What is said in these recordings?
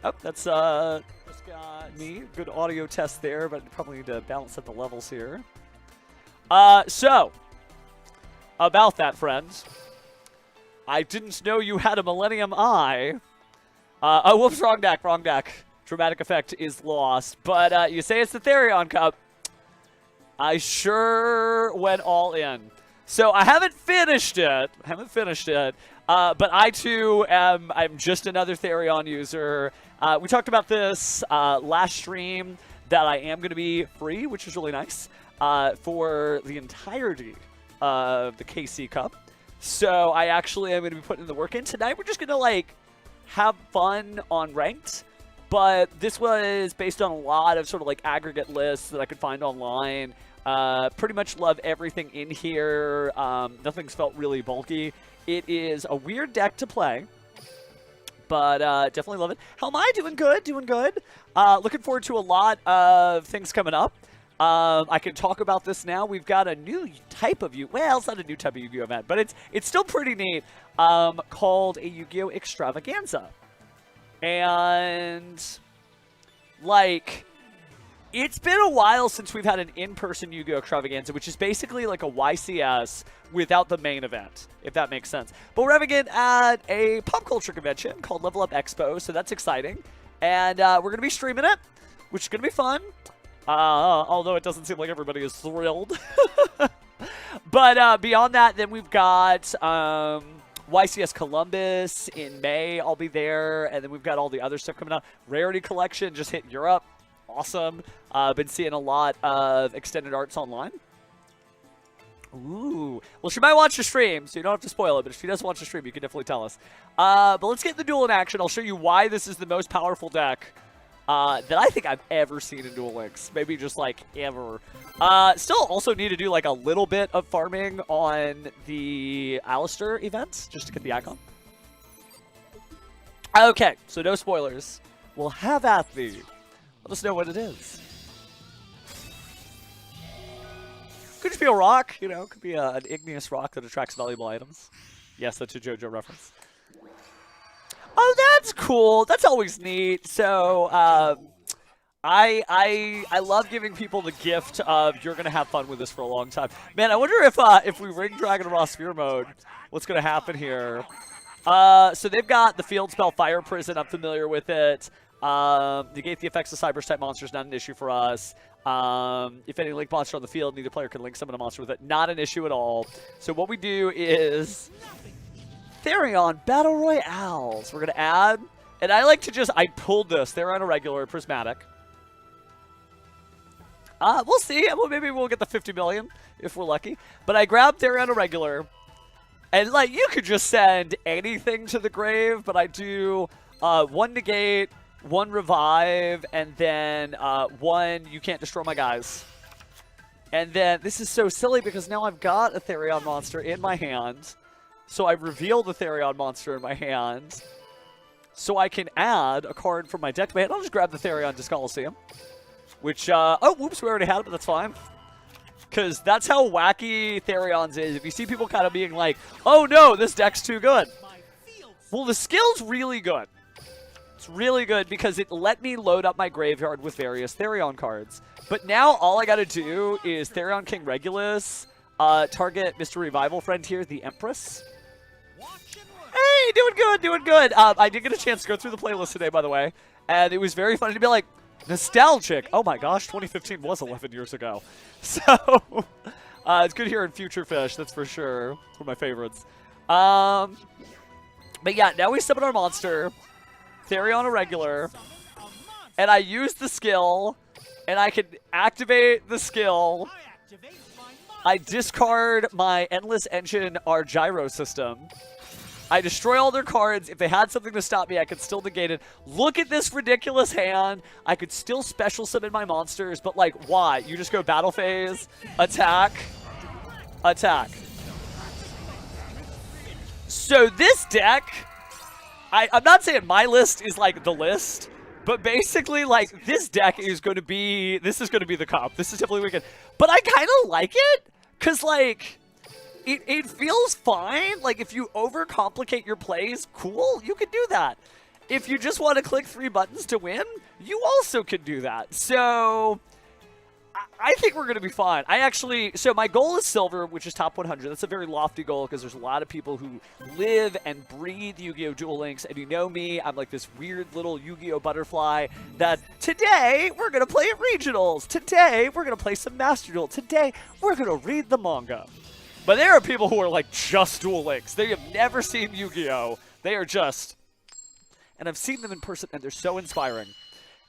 Oh, that's just got me. Good audio test there, but probably need to balance out the levels here. So, about that, friends. I didn't know you had a Millennium Eye. Oh, whoops, wrong deck, wrong deck. Dramatic effect is lost. But you say it's the Therion Cup. I sure went all in. So I haven't finished it. But I too I'm just another Therion user. We talked about this last stream that I am going to be free, which is really nice, for the entirety of the KC Cup. So I actually am going to be putting the work in tonight. We're just going to like have fun on ranked. But this was based on a lot of sort of like aggregate lists that I could find online. Pretty much love everything in here. Nothing's felt really bulky. It is a weird deck to play, but definitely love it. How am I? Doing good, doing good. Looking forward to a lot of things coming up. I can talk about this now. We've got a new type of well, it's not a new type of Yu-Gi-Oh event, but it's still pretty neat, called a Yu-Gi-Oh Extravaganza. And, like, it's been a while since we've had an in-person Yu-Gi-Oh! Extravaganza, which is basically like a YCS without the main event, if that makes sense. But we're having it at a pop culture convention called Level Up Expo, so that's exciting. And we're going to be streaming it, which is going to be fun. Although it doesn't seem like everybody is thrilled. But beyond that, then we've got YCS Columbus in May. I'll be there. And then we've got all the other stuff coming out. Rarity Collection just hit Europe. Awesome. Been seeing a lot of extended arts online. Ooh. Well, she might watch the stream, so you don't have to spoil it. But if she does watch the stream, you can definitely tell us. But let's get the duel in action. I'll show you why this is the most powerful deck that I think I've ever seen in Duel Links. Maybe just, like, ever. Still also need to do, like, a little bit of farming on the Alistair event, just to get the icon. Okay, so no spoilers. We'll have at thee. Let us know what it is. Could just be a rock, you know. Could be an igneous rock that attracts valuable items. Yes, that's a JoJo reference. Oh, that's cool. That's always neat. So, I love giving people the gift of you're gonna have fun with this for a long time. Man, I wonder if we ring Dragon Raw Sphere mode, what's gonna happen here? So they've got the field spell Fire Prison. I'm familiar with it. Negate the effects of Cyberse type monsters, not an issue for us. If any link monster on the field, neither player can link summon a monster with it. Not an issue at all. So what we do is Therion Battle Royales. We're going to add, and I like to just, I pulled this. Therion Irregular, Prismatic. We'll see. Well, maybe we'll get the 50 million if we're lucky. But I grabbed Therion Irregular, and like, you could just send anything to the grave, but I do one negate, one revive, and then one you can't destroy my guys. And then this is so silly because now I've got a Therion monster in my hand. So I reveal the Therion monster in my hand. So I can add a card from my deck to my hand. I'll just grab the Therion Disc Coliseum. Which, oh, whoops, we already had it, but that's fine. Because that's how wacky Therion's is. If you see people kind of being like, oh no, this deck's too good. Well, the skill's really good. It's really good because it let me load up my graveyard with various Therion cards. But now all I gotta do is Therion King Regulus, target Mr. Revival friend here, the Empress. Hey, doing good, doing good. I did get a chance to go through the playlist today, by the way. And it was very funny to be like, nostalgic. Oh my gosh, 2015 was 11 years ago. So, it's good here in Future Fish, that's for sure. It's one of my favorites. But yeah, now we summon our monster. Therion Irregular, and I use the skill, and I can activate the skill. I discard my Endless Engine, our gyro system. I destroy all their cards. If they had something to stop me, I could still negate it. Look at this ridiculous hand. I could still special summon my monsters, but like, why? You just go battle phase, attack, attack. So this deck, I'm not saying my list is like the list, but basically like this deck is going to be, this is going to be the cup. This is definitely wicked. But I kind of like it because like it feels fine. Like if you overcomplicate your plays, cool, you can do that. if you just want to click 3 buttons to win, you also can do that. So I think we're going to be fine. So my goal is silver, which is top 100. That's a very lofty goal because there's a lot of people who live and breathe Yu-Gi-Oh! Duel Links. And you know me, I'm like this weird little Yu-Gi-Oh! Butterfly that today we're going to play at regionals. Today we're going to play some Master Duel. Today we're going to read the manga. But there are people who are like just Duel Links. They have never seen Yu-Gi-Oh! They are just... And I've seen them in person and they're so inspiring.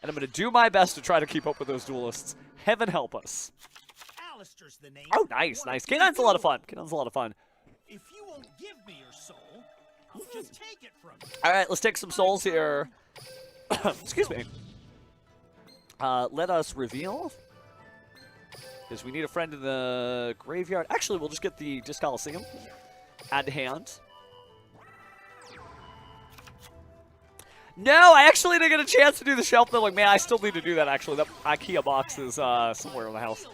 And I'm going to do my best to try to keep up with those duelists. Heaven help us. Alistair's the name. Oh, nice, nice. K9's a lot of fun. K9's a lot of fun. If you won't give me your soul, I'll just take it from you. All right, let's take some souls here. Excuse me. Let us reveal. Because we need a friend in the graveyard. Actually, we'll just get the Disc Coliseum. Add to hand. No, I actually didn't get a chance to do the shelf. Though, like, man, I still need to do that, actually. That IKEA box is somewhere in the house.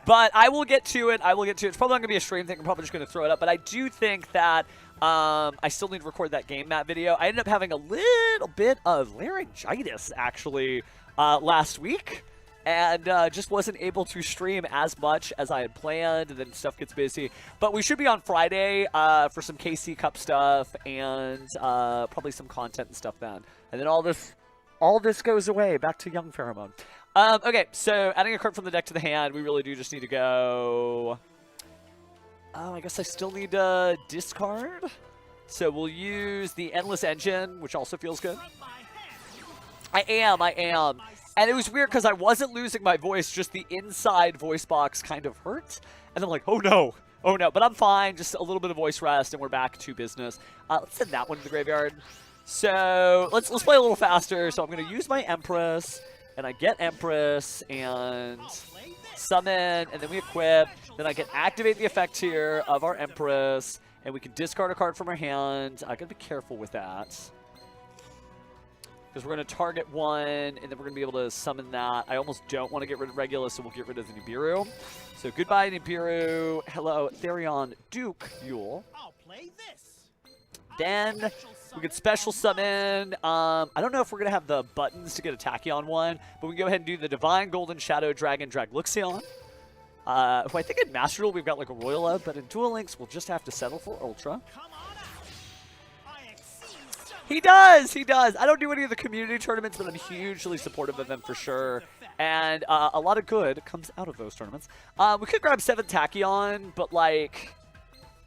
But I will get to it. I will get to it. It's probably not going to be a stream thing. I'm probably just going to throw it up. But I do think that I still need to record that game map video. I ended up having a little bit of laryngitis, actually, last week. And just wasn't able to stream as much as I had planned, and then stuff gets busy. But we should be on Friday for some KC Cup stuff and probably some content and stuff then. And then all this goes away back to Young Pheromone. Okay, so adding a card from the deck to the hand, we really do just need to go. Oh, I guess I still need to discard. So we'll use the Endless Engine, which also feels good. I am. And it was weird because I wasn't losing my voice, just the inside voice box kind of hurt. And I'm like, oh no. But I'm fine, just a little bit of voice rest, and we're back to business. Let's send that one to the graveyard. So let's play a little faster. So I'm going to use my Empress, and I get Empress, and summon, and then we equip. Then I can activate the effect here of our Empress, and we can discard a card from our hand. I got to be careful with that. Because we're going to target one, and then we're going to be able to summon that. I almost don't want to get rid of Regulus, so we'll get rid of the Nibiru. So goodbye, Nibiru. Hello, Therion Duke Yule. I'll play this. Then we could special summon. I don't know if we're going to have the buttons to get a Tachyon one, but we can go ahead and do the Divine Golden Shadow Dragon Dragluxion. Who I think in Master Duel we've got like a Royal of, but in Duel Links we'll just have to settle for Ultra. He does! I don't do any of the community tournaments, but I'm hugely supportive of them for sure. And a lot of good comes out of those tournaments. We could grab 7 Tachyon, but like...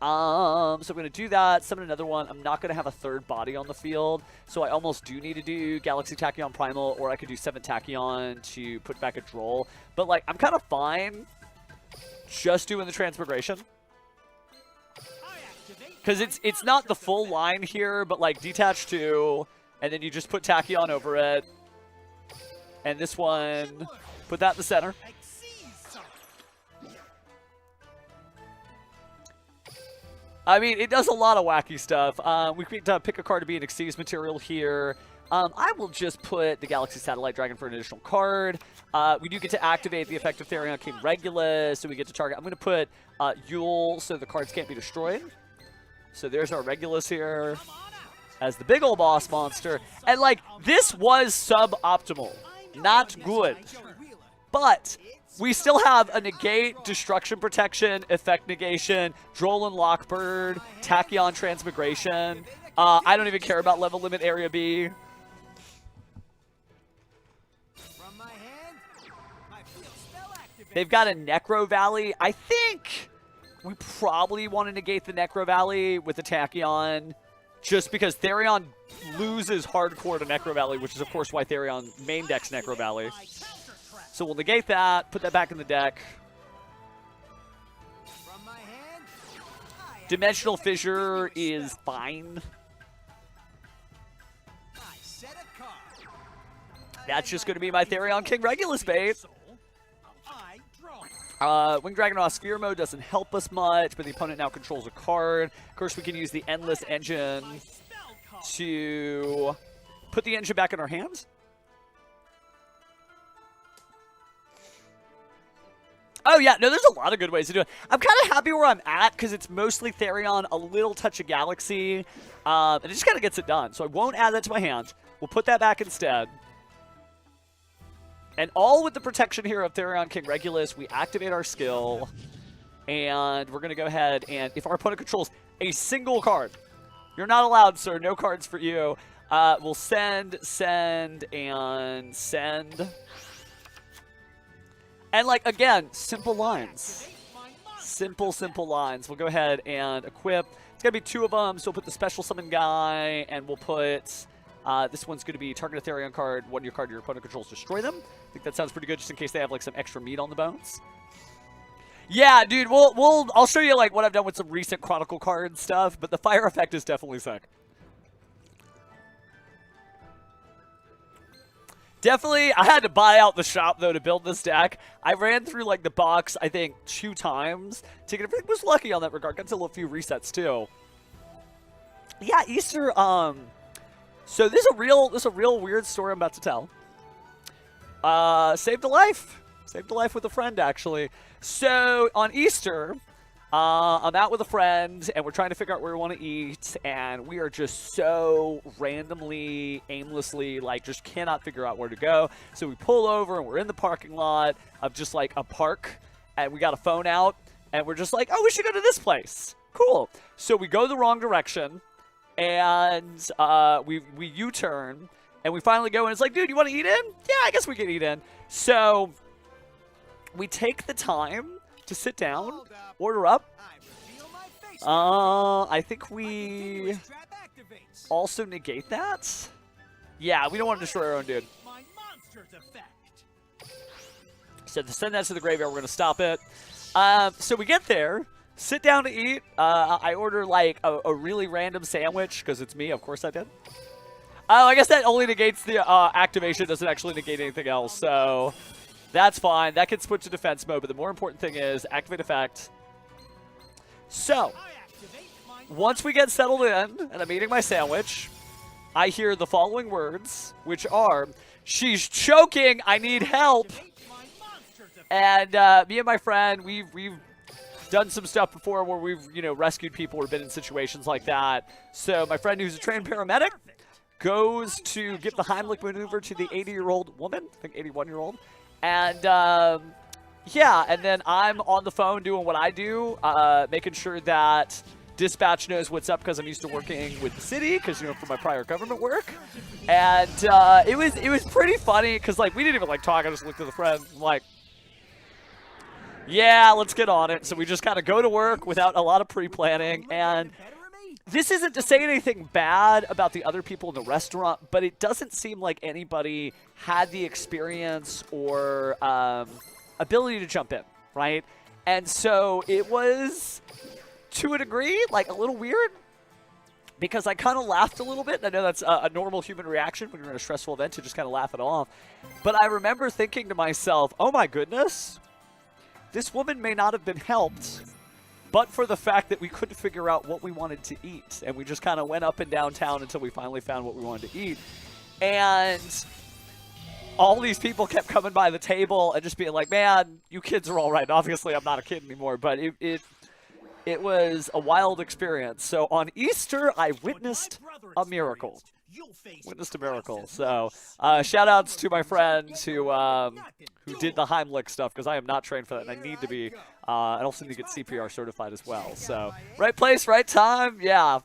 so we're going to do that, summon another one. I'm not going to have a third body on the field, so I almost do need to do Galaxy Tachyon Primal, or I could do 7 Tachyon to put back a Droll. But like, I'm kind of fine just doing the Transmigration. Because it's not the full line here, but like detach 2, and then you just put Tachyon over it. And this one, put that in the center. I mean, it does a lot of wacky stuff. We could pick a card to be an Xyz material here. I will just put the Galaxy Satellite Dragon for an additional card. We do get to activate the effect of Therion King Regulus, so we get to target. I'm going to put Yule so the cards can't be destroyed. So there's our Regulus here as the big old boss monster. And, like, this was suboptimal. Not good. But we still have a negate, destruction protection, effect negation, Droll and Lockbird, Tachyon Transmigration. I don't even care about level limit area B. They've got a Necro Valley. I think we probably want to negate the Necro Valley with the Tachyon, just because Therion loses hardcore to Necro Valley, which is, of course, why Therion main decks Necro Valley. So we'll negate that, put that back in the deck. Dimensional Fissure is fine. That's just going to be my Therion King Regulus bait. Winged Dragon Raw Sphere mode doesn't help us much, but the opponent now controls a card. Of course, we can use the Endless Engine to put the engine back in our hands. Oh, yeah. No, there's a lot of good ways to do it. I'm kind of happy where I'm at because it's mostly Therion, a little touch of Galaxy, and it just kind of gets it done. So I won't add that to my hand. We'll put that back instead. And all with the protection here of Therion King Regulus, we activate our skill, and we're going to go ahead and if our opponent controls a single card, you're not allowed, sir. No cards for you. We'll send, and send. And, like, again, simple lines. Simple lines. We'll go ahead and equip. It's going to be 2 of them, so we'll put the special summon guy, and we'll put... this one's going to be target a Therion card. One your card your opponent controls, destroy them. I think that sounds pretty good, just in case they have, like, some extra meat on the bones. Yeah, dude, I'll show you, like, what I've done with some recent Chronicle card stuff, but the fire effect is definitely sick. Definitely, I had to buy out the shop, though, to build this deck. I ran through, like, the box, I think, 2 times. I was lucky on that regard. Got to a few resets, too. Yeah, Easter, so this is a real weird story I'm about to tell. Saved a life. Saved a life with a friend, actually. So, on Easter... I'm out with a friend, and we're trying to figure out where we want to eat, and we are just so randomly, aimlessly, like, just cannot figure out where to go. So we pull over, and we're in the parking lot of just, like, a park, and we got a phone out, and we're just like, oh, we should go to this place. Cool. So we go the wrong direction, and we U-turn, and we finally go, and it's like, dude, you want to eat in? Yeah, I guess we can eat in. So we take the time to sit down, order up. I think we also negate that. Yeah, we don't want to destroy our own dude. So to send that to the graveyard, we're going to stop it. So we get there, sit down to eat. I order like a really random sandwich because it's me. Of course I did. Oh, I guess that only negates the activation. Doesn't actually negate anything else. So... that's fine. That can switch to defense mode, but the more important thing is activate effect. So, once we get settled in, and I'm eating my sandwich, I hear the following words, which are, she's choking, I need help. And me and my friend, we've done some stuff before where we've, rescued people or been in situations like that. So my friend who's a trained paramedic goes to give the Heimlich maneuver to the 80-year-old woman, I think 81-year-old. And, yeah, and then I'm on the phone doing what I do, making sure that dispatch knows what's up because I'm used to working with the city because, for my prior government work. And it was pretty funny because, like, we didn't even, like, talk. I just looked at the friend, like, yeah, let's get on it. So we just kind of go to work without a lot of pre-planning. And this isn't to say anything bad about the other people in the restaurant, but it doesn't seem like anybody had the experience or ability to jump in, right? And so it was, to a degree, like a little weird because I kind of laughed a little bit. I know that's a normal human reaction when you're in a stressful event to just kind of laugh it off. But I remember thinking to myself, oh my goodness, this woman may not have been helped but for the fact that we couldn't figure out what we wanted to eat. And we just kind of went up and down town until we finally found what we wanted to eat. And all these people kept coming by the table and just being like, man, you kids are all right. Obviously, I'm not a kid anymore, but it was a wild experience. So on Easter, I witnessed a miracle. Witnessed a miracle. So shout outs to my friends who did the Heimlich stuff because I am not trained for that and I need to be. I also need to get CPR certified as well. So right place, right time. Yeah.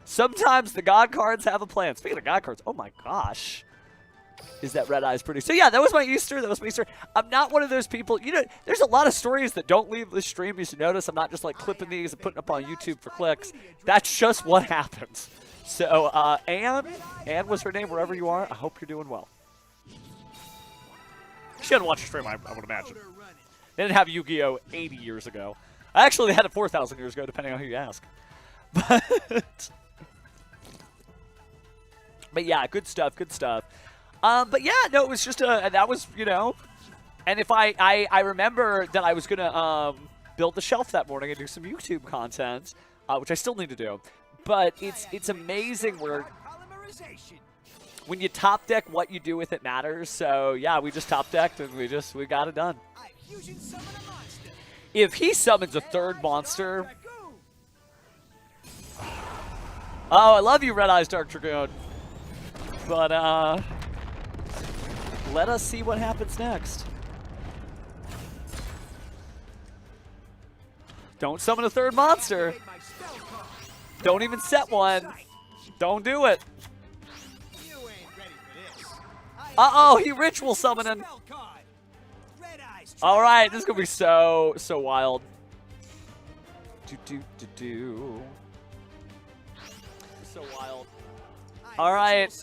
Sometimes the God cards have a plan. Speaking of God cards, oh my gosh. Is that red eyes pretty? So yeah, that was my Easter. That was my Easter. I'm not one of those people. There's a lot of stories that don't leave the stream. You should notice I'm not just like clipping these and putting up on YouTube for clicks. That's just what happens. So, Anne was her name, wherever you are. I hope you're doing well. She hadn't watched a stream, I would imagine. They didn't have Yu-Gi-Oh! 80 years ago. Actually, they had it 4,000 years ago, depending on who you ask. But yeah, good stuff, good stuff. But yeah, no, it was just that was, and if I remember that I was going to build the shelf that morning and do some YouTube content, which I still need to do. But it's amazing where when you top deck, what you do with it matters. So yeah, we just top decked and we got it done. If he summons a third monster... Oh, I love you, Red Eyes Dark Dragoon. But, let us see what happens next. Don't summon a third monster. Don't even set one. Don't do it. Uh-oh, he ritual summoning. All right, this is going to be so wild. So wild. All right.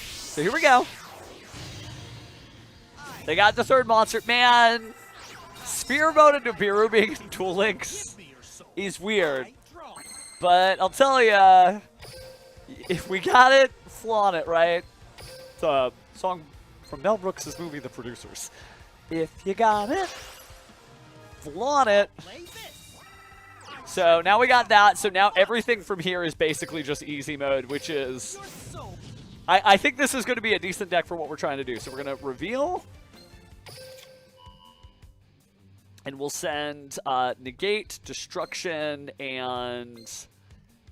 So here we go. They got the third monster. Man, Spear Mode and Nibiru being in Duel Links is weird. But I'll tell you, if we got it, flaunt it, right? It's a song from Mel Brooks' movie, The Producers. If you got it, flaunt it. So now we got that. So now everything from here is basically just easy mode, which is... I think this is going to be a decent deck for what we're trying to do. So we're going to reveal. And we'll send Negate, Destruction, and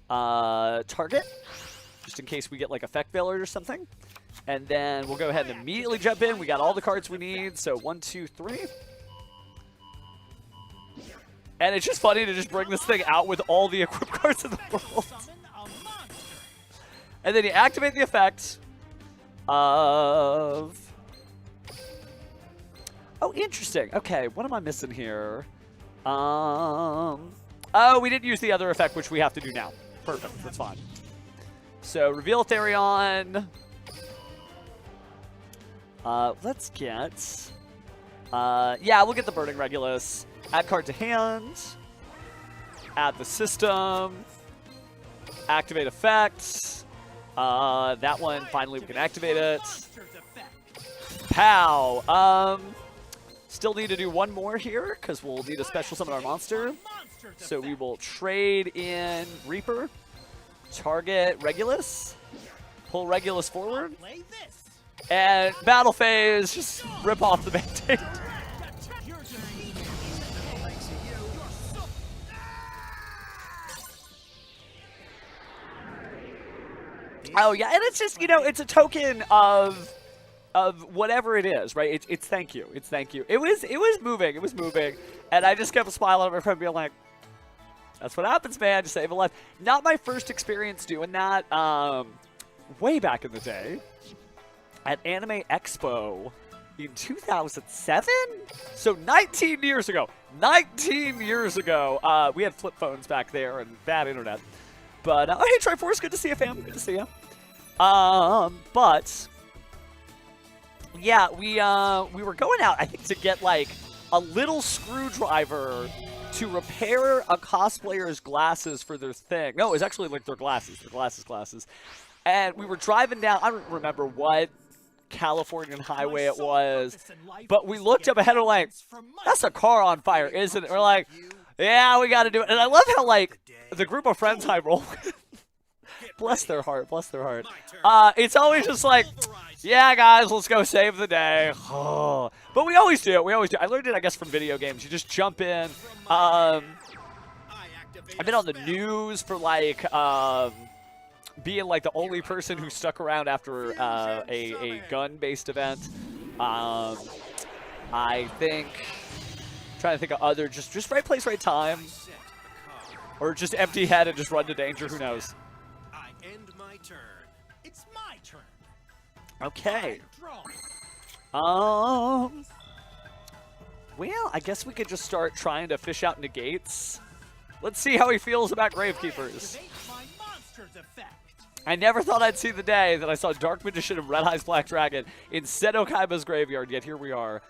Target. Just in case we get like Effect Veiler or something. And then we'll go ahead and immediately jump in. We got all the cards we need. So 1, 2, 3. And it's just funny to just bring this thing out with all the equipped cards in the world. And then you activate the effect of... Oh, interesting. Okay, what am I missing here? Oh, we didn't use the other effect, which we have to do now. Perfect, that's fine. So, reveal Therion. Let's get... yeah, we'll get the Burning Regulus. Add card to hand. Add the system. Activate effect. That one, finally we can activate it. Pow! Still need to do one more here, because we'll need a special summon our monster. So we will trade in Reaper. Target Regulus. Pull Regulus forward. And battle phase, just rip off the Band-Aid. Oh yeah, and it's just, you know, it's a token of whatever it is, right? It's thank you. It's thank you. It was moving. It was moving. And I just kept smiling at my friend being like, that's what happens, man, to save a life. Not my first experience doing that. Way back in the day at Anime Expo in 2007? So 19 years ago. 19 years ago. We had flip phones back there and bad internet. But, oh, hey, Triforce, good to see you, fam. Good to see you. But, yeah, we were going out, I think, to get, like, a little screwdriver to repair a cosplayer's glasses for their thing. No, it was actually, like, their glasses. Their glasses. And we were driving down, I don't remember what Californian highway it was, but we looked up ahead and we're like, that's a car on fire, isn't it? We're like, yeah, we got to do it. And I love how, like, the group of friends I roll with, bless their heart, bless their heart. It's always just like, yeah, guys, let's go save the day. Oh. But we always do it. We always do. I learned it, I guess, from video games. You just jump in. I've been on the news for, like, being, like, the only person who stuck around after a gun-based event. I think... Trying to think of other, just right place, right time. Or just empty head and just run to danger, who knows. I end my turn. It's my turn. Okay. Well, I guess we could just start trying to fish out negates. Let's see how he feels about Gravekeepers. I never thought I'd see the day that I saw Dark Magician and Red Eyes Black Dragon in Seto Kaiba's graveyard, yet here we are.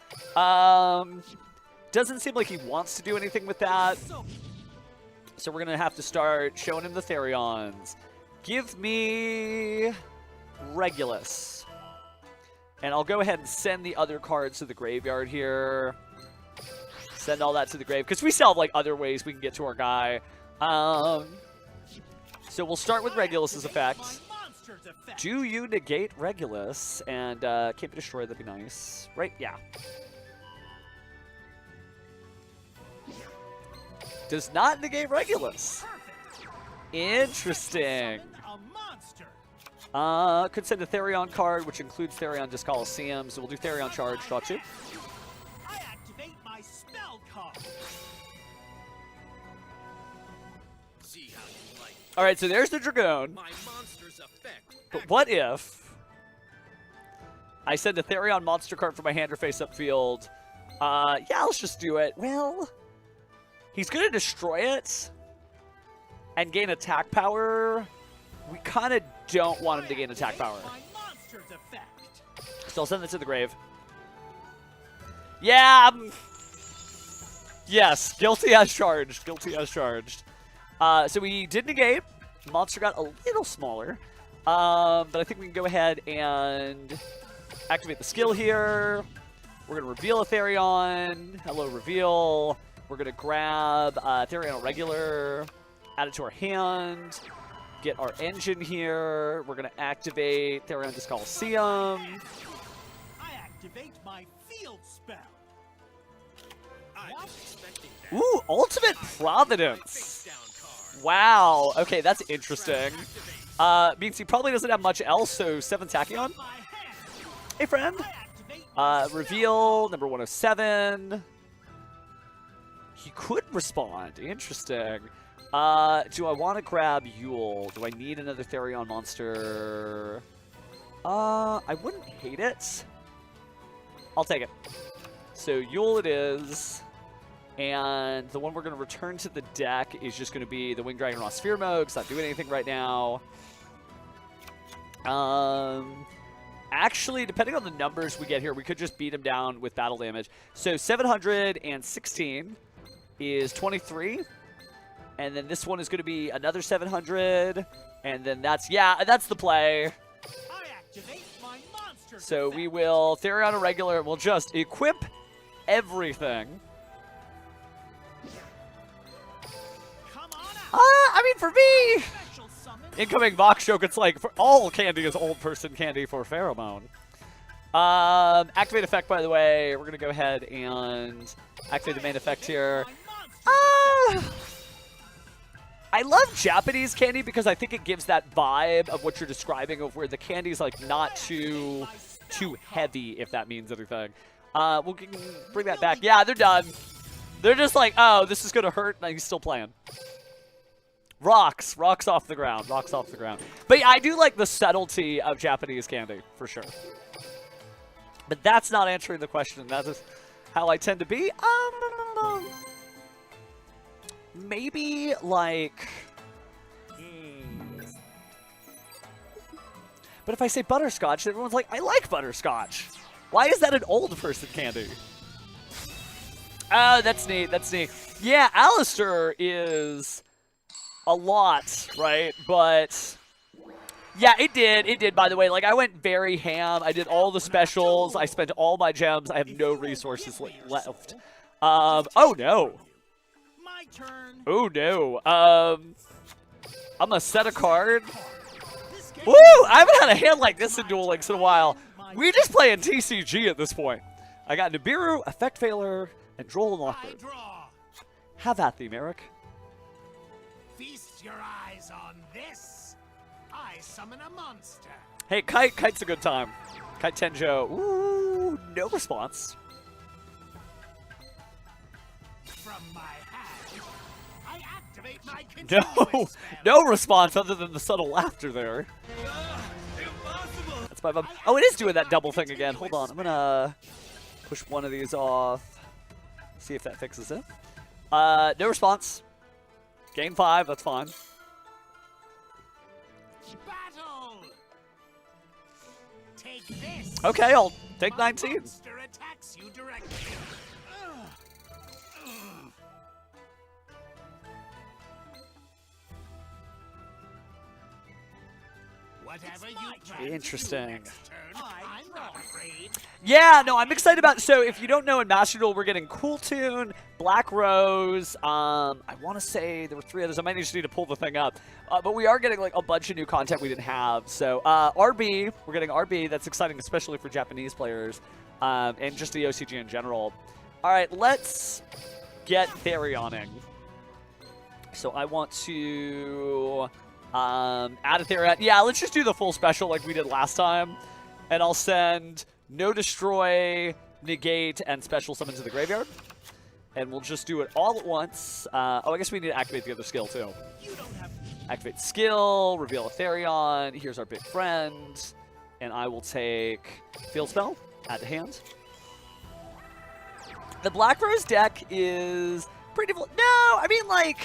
Doesn't seem like he wants to do anything with that. So we're going to have to start showing him the Therions. Give me Regulus. And I'll go ahead and send the other cards to the graveyard here. Send all that to the grave. Because we still have, like, other ways we can get to our guy. So we'll start with Regulus's effect. monster's effect. Do you negate Regulus and can't be destroyed? That'd be nice, right? Yeah. Does not negate Regulus. Perfect. Interesting. Summon a monster. Could send a Therion card, which includes Therion Disc Coliseum, so we'll do Therion Charge, thought you. I activate my spell card. See how you like. All right, so there's the Dragoon. My monster's effect. But what if I send a Therion monster card from my hand or face up field? Yeah, let's just do it. Well, he's going to destroy it and gain attack power. We kind of don't want him to gain attack power. My monster's effect. So I'll send this to the grave. Yeah. Yes, guilty as charged. Guilty as charged. So we did negate. Monster got a little smaller. But I think we can go ahead and activate the skill here. We're going to reveal a Therion. Hello, reveal. We're going to grab Therion regular, add it to our hand, get our engine here. We're going to activate Therion Disc Coliseum. I activate my field spell. I was expecting that. Ooh, Ultimate Providence. Wow. Okay, that's interesting. Means he probably doesn't have much else, so 7 Tachyon. Hey, friend. Reveal, number 107. He could respond. Interesting. Do I want to grab Yule? Do I need another Therion monster? I wouldn't hate it. I'll take it. So Yule it is. And the one we're going to return to the deck is just going to be the Winged Dragon Raw Sphere mode, because not doing anything right now. Actually, depending on the numbers we get here, we could just beat him down with battle damage. So 716 is 23. And then this one is going to be another 700. And then that's the play. I activate my monster's So effect. we will Therion Irregular. We'll just equip everything. Come on out. I mean, for me, Special summon. incoming Vox joke, it's like, for all candy is old person candy for Pheromone. Activate effect, by the way. We're going to go ahead and activate the main effect here. My monster's effect. I love Japanese candy because I think it gives that vibe of what you're describing, of where the candy's like not too heavy, if that means anything. We can bring that back. Yeah, they're done. They're just like, oh, this is going to hurt, and he's still playing. Rocks off the ground, rocks off the ground. But yeah, I do like the subtlety of Japanese candy, for sure. But that's not answering the question. That is how I tend to be. Maybe like, but if I say butterscotch, everyone's like, I like butterscotch. Why is that an old person candy? Oh, that's neat. That's neat. Yeah, Alistair is a lot, right? But yeah, it did. It did, by the way. Like, I went very ham. I did all the specials. I spent all my gems. I have no resources left. Oh, no. My turn. Oh, no. I'm going to set a card. This game Woo! I haven't had a hand like this in Duel Links in a while. We just play in TCG at this point. I got Nibiru, Effect Failure, and Droll and I Lockwood. draw. Have at thee, Merrick. Feast your eyes on this. I summon a monster. Hey, Kite. Kite's a good time. Kite Tenjo. Ooh, no response. From my hand, I activate my No, continuous spell. no response other than the subtle laughter there. Impossible. That's my bum. Oh, it is doing that double thing again. Hold on. I'm going to push one of these off. See if that fixes it. No response. Game 5. That's fine. Battle. Take this. Okay, I'll take My 19. monster attacks you directly. Whatever you plan to do Interesting. next turn, I'm not afraid. Yeah, no, I'm excited about. So if you don't know, in Master Duel, we're getting Cool Tune, Black Rose. I want to say there were 3 others. I might just need to pull the thing up. But we are getting like a bunch of new content we didn't have. So RB, we're getting RB. That's exciting, especially for Japanese players and just the OCG in general. All right, let's get Therioning. So I want to add a Therion. Yeah, let's just do the full special like we did last time. And I'll send No Destroy, Negate, and Special Summon to the graveyard. And we'll just do it all at once. Oh, I guess we need to activate the other skill, too. Activate skill, reveal a Therion. Here's our big friend. And I will take Field Spell, add to hand. The Black Rose deck is pretty difficult. No, I mean, like,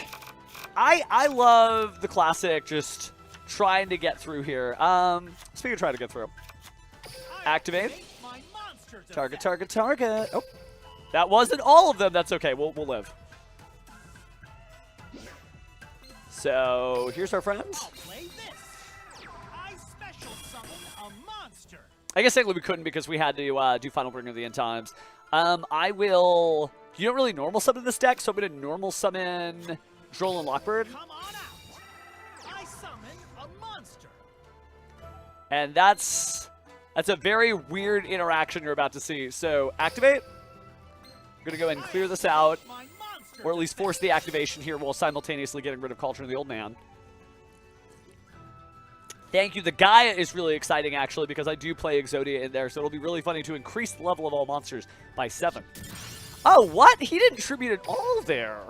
I love the classic just trying to get through here. Speaking of trying to get through. Activate. Target, target, target. Oh, that wasn't all of them. That's okay. We'll live. So here's our friends. I guess technically we couldn't because we had to do Final Bringer of the End Times. I will. You don't really normal summon this deck, so I'm going to normal summon Droll and Lockbird. Come on out. I summon a monster. And that's a very weird interaction you're about to see. So activate. I'm going to go ahead and clear this out, or at least force the activation here while simultaneously getting rid of Cauldron of the Old Man. Thank you. The Gaia is really exciting, actually, because I do play Exodia in there, so it'll be really funny to increase the level of all monsters by 7. Oh, what? He didn't tribute at all there.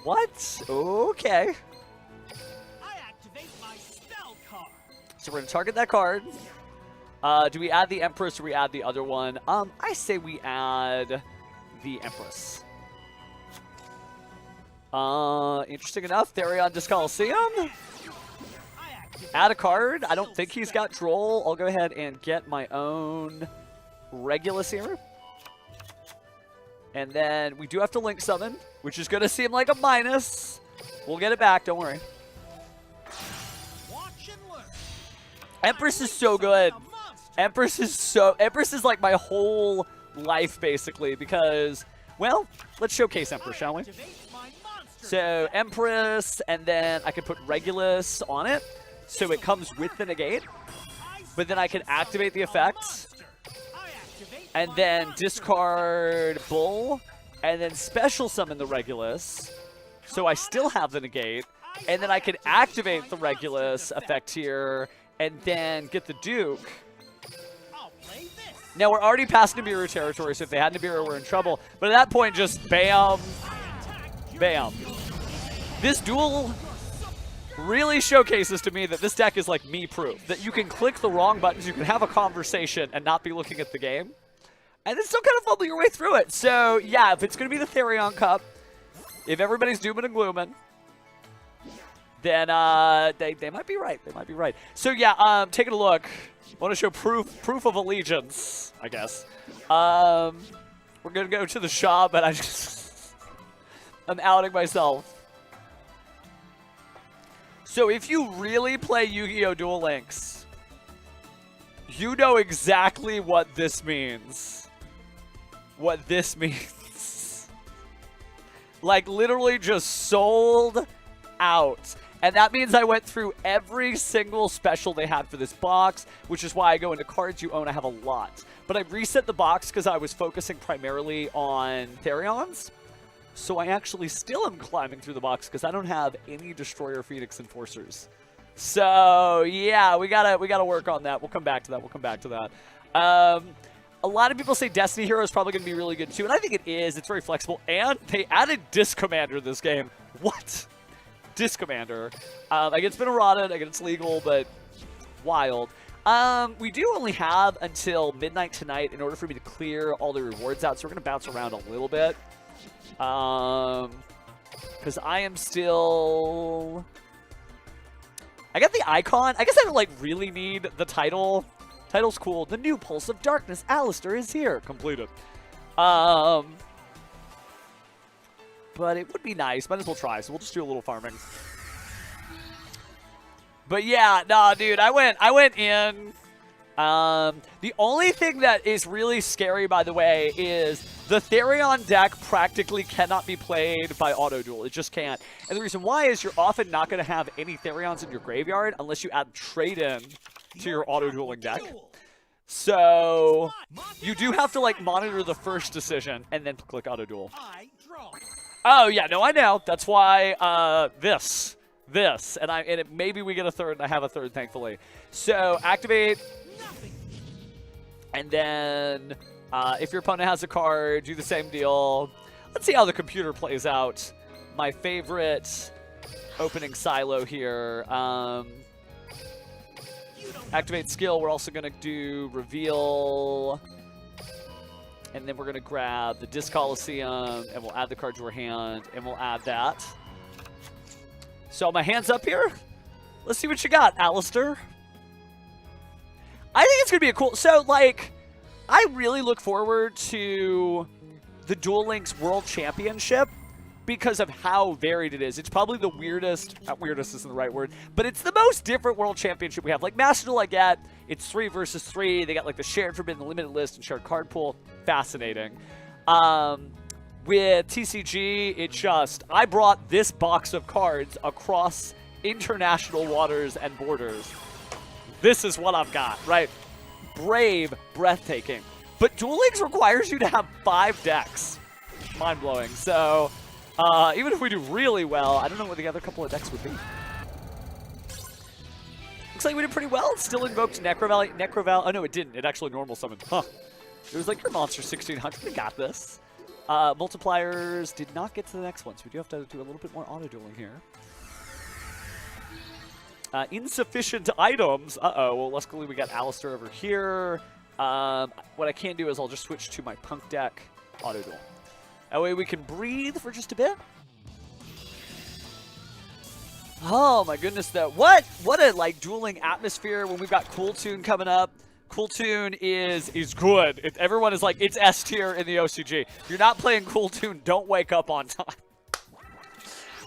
What? Okay. I activate my spell card. So we're going to target that card. Do we add the Empress or we add the other one? I say we add the Empress. Interesting enough. Therion Discoliseum. Add a card. I don't think he's got Droll. I'll go ahead and get my own Regulus here. And then we do have to Link Summon, which is going to seem like a minus. We'll get it back. Don't worry. Empress is so good. Empress is like my whole life, basically, because, well, let's showcase Empress, shall we? So, Empress, and then I can put Regulus on it, so it comes with the negate. But then I can activate the effect, and then discard Bull, and then special summon the Regulus, so I still have the negate, and then I can activate the Regulus effect here, and then get the Duke. Now, we're already past Nibiru territory, so if they had Nibiru, we're in trouble. But at that point, just bam, bam. This duel really showcases to me that this deck is like me-proof. That you can click the wrong buttons, you can have a conversation and not be looking at the game. And then still kind of fumble your way through it. So, yeah, if it's going to be the Therion Cup, if everybody's dooming and glooming, then they might be right. They might be right. So, yeah, taking a look. I want to show proof of allegiance, I guess. We're going to go to the shop, and I'm outing myself. So if you really play Yu-Gi-Oh! Duel Links, you know exactly what this means. What this means. Like, literally just sold out. And that means I went through every single special they had for this box, which is why I go into cards you own. I have a lot. But I reset the box because I was focusing primarily on Therions. So I actually still am climbing through the box because I don't have any Destroyer Phoenix Enforcers. So, yeah, we gotta work on that. We'll come back to that. We'll come back to that. A lot of people say Destiny Hero is probably going to be really good, too. And I think it is. It's very flexible. And they added Disc Commander this game. What? Disc Commander. Against Minorata, against Legal, but wild. We do only have until midnight tonight in order for me to clear all the rewards out, so we're going to bounce around a little bit. Because I am still... I got the icon. I guess I don't, like, really need the title. Title's cool. The new Pulse of Darkness, Alistair, is here. Completed. But it would be nice. Might as well try, so we'll just do a little farming. But yeah, nah, dude, I went in. The only thing that is really scary, by the way, is the Therion deck practically cannot be played by auto duel. It just can't. And the reason why is you're often not going to have any Therions in your graveyard unless you add trade-in to your auto dueling deck. So you do have to like monitor the first decision and then click auto duel. Oh yeah, no, I know. That's why this, and maybe we get a third, and I have a third, thankfully. So activate, and then if your opponent has a card, do the same deal. Let's see how the computer plays out. My favorite opening silo here. Activate skill. We're also going to do reveal. And then we're going to grab the Disc Coliseum, and we'll add the card to our hand, and we'll add that. So my hand's up here. Let's see what you got, Alistair. I think it's going to be a cool... So, like, I really look forward to the Duel Links World Championship because of how varied it is. It's probably the weirdest... Not weirdest isn't the right word, but it's the most different World Championship we have. Like, Master Duel I get, it's 3 versus 3. They got, like, the shared forbidden, the limited list, and shared card pool. Fascinating. With TCG, it just... I brought this box of cards across international waters and borders. This is what I've got, right? Brave, breathtaking. But Duel Links requires you to have 5 decks. Mind-blowing. So, even if we do really well, I don't know what the other couple of decks would be. Looks like we did pretty well. It still invoked Necroval. Oh, no, it didn't. It actually normal summoned. Huh. It was like your monster 1600. We got this. Multipliers did not get to the next one, so we do have to do a little bit more auto-dueling here. Insufficient items. Uh-oh. Well, luckily we got Alistair over here. What I can do is I'll just switch to my Punk deck auto-duel. That way we can breathe for just a bit. Oh, my goodness, though. What a, like, dueling atmosphere when we've got Cool Tune coming up. Cool Tune is good. Everyone is like, it's S tier in the OCG. If you're not playing Cool Tune, don't wake up on time.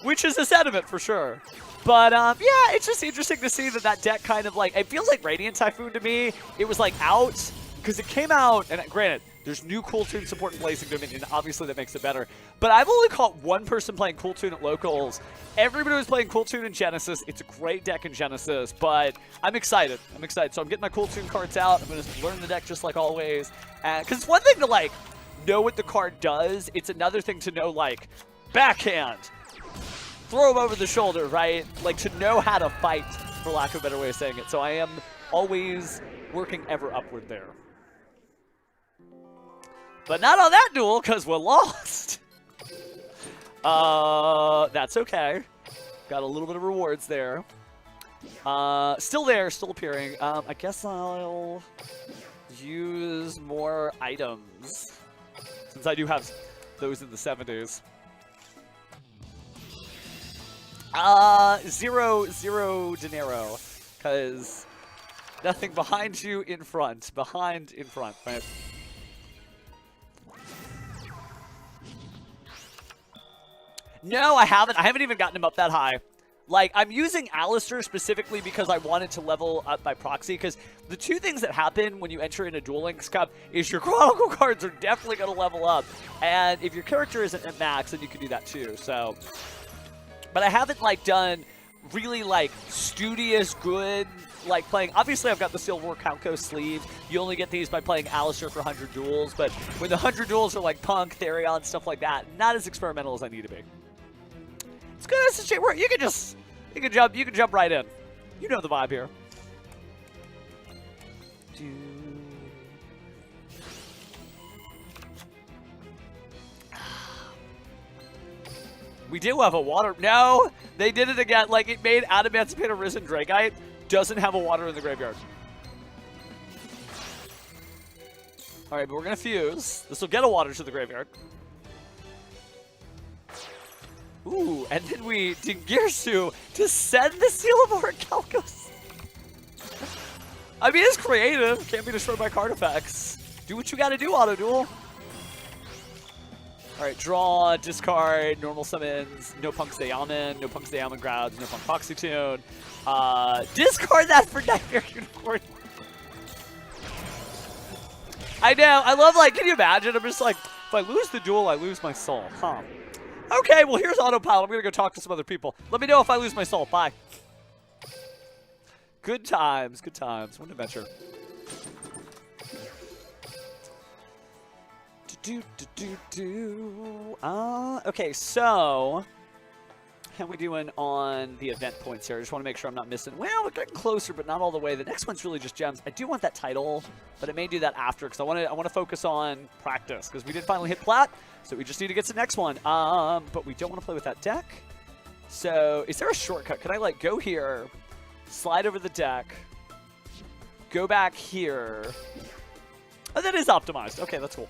Which is a sentiment for sure. But, yeah, it's just interesting to see that deck kind of like, it feels like Radiant Typhoon to me. It was like out, because it came out, and granted, there's new Cool Tune support in Blazing Dominion, obviously that makes it better. But I've only caught one person playing Cool Tune at locals. Everybody was playing Cool Tune in Genesis. It's a great deck in Genesis, but I'm excited. So I'm getting my Cool Tune cards out. I'm going to learn the deck just like always. Because it's one thing to, like, know what the card does. It's another thing to know, like, backhand. Throw him over the shoulder, right? Like, to know how to fight, for lack of a better way of saying it. So I am always working ever upward there. But not on that duel, because we're lost. That's okay. Got a little bit of rewards there. Still there, still appearing. I guess I'll use more items, since I do have those in the 70s. Zero dinero, because nothing behind you, in front. Behind, in front, right? No, I haven't. I haven't even gotten him up that high. Like, I'm using Alistair specifically because I wanted to level up by proxy, because the two things that happen when you enter in a Duel Links Cup is your Chronicle cards are definitely going to level up. And if your character isn't at max, then you can do that too, so... But I haven't, like, done really, like, studious, good, like, playing... Obviously, I've got the Silver Calco sleeve. You only get these by playing Alistair for 100 duels. But when the 100 duels are, like, Punk, Therion, stuff like that, not as experimental as I need to be. It's good SSJ work. You can jump right in. You know the vibe here. We do have a water. No, they did it again. Like, it made Adamantipated Arisen Drakeite doesn't have a water in the graveyard. All right, but we're going to fuse. This will get a water to the graveyard. Ooh, and then we did Girsu to send the Seal of Orichalcos. I mean, it's creative. Can't be destroyed by card effects. Do what you got to do, Auto Duel. Alright, draw, discard, normal summons, no Punk Sayaman, no Punk Sayaman grabs, no Punk Foxy Tune. Discard that for Nightmare Unicorn. I know, I love, like, can you imagine? I'm just like, if I lose the duel, I lose my soul. Huh. Okay, well, here's Autopilot. I'm gonna go talk to some other people. Let me know if I lose my soul. Bye. Good times, good times. What an adventure. Okay, so how we doing on the event points here? I just want to make sure I'm not missing. Well, we're getting closer, but not all the way. The next one's really just gems. I do want that title, but I may do that after because I want to focus on practice because we did finally hit plat, so we just need to get to the next one. But we don't want to play with that deck. So is there a shortcut? Can I like go here, slide over the deck, go back here? Oh, that is optimized. Okay, that's cool.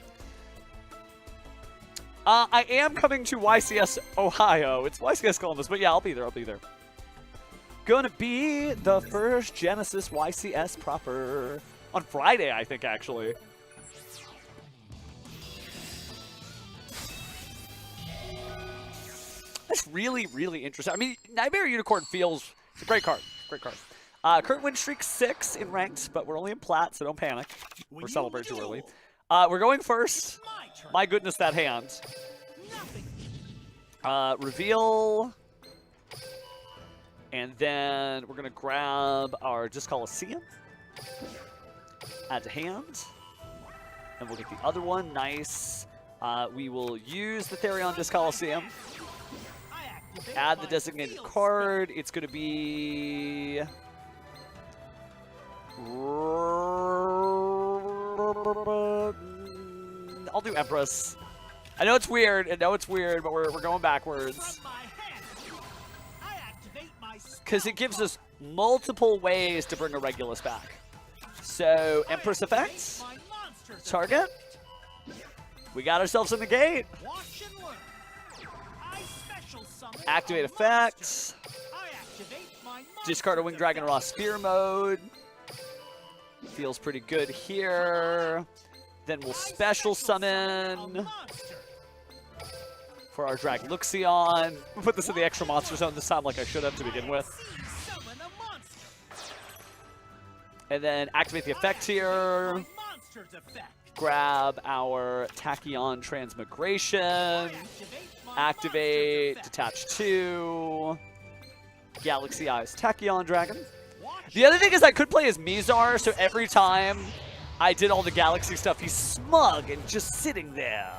I am coming to YCS Ohio. It's YCS Columbus, but yeah, I'll be there. I'll be there. Gonna be the first Genesis YCS proper on Friday, I think, actually. That's really, really interesting. I mean, Nightmare Unicorn feels... It's a great card. Great card. Current win streak 6 in ranked, but we're only in plat, so don't panic. We're celebrating too early. We're going first. My goodness, that hand. Reveal. And then we're going to grab our Disc Coliseum. Add to hand. And we'll get the other one. Nice. We will use the Therion Disc Coliseum. Add the designated card. It's going to be... I'll do Empress. I know it's weird, but we're going backwards. Because it gives us multiple ways to bring a Regulus back. So, Empress effects. Target. We got ourselves in the gate. Activate effects. Discard a Winged Dragon Raw Spear mode. Feels pretty good here. Then we'll special summon for our Drag Luxion. We'll put this in the extra monster zone this time like I should have to begin with. And then activate the effect here. Grab our Tachyon Transmigration. Activate, detach 2. Galaxy Eyes Tachyon Dragon. The other thing is I could play as Mizar, so every time I did all the Galaxy stuff, he's smug and just sitting there.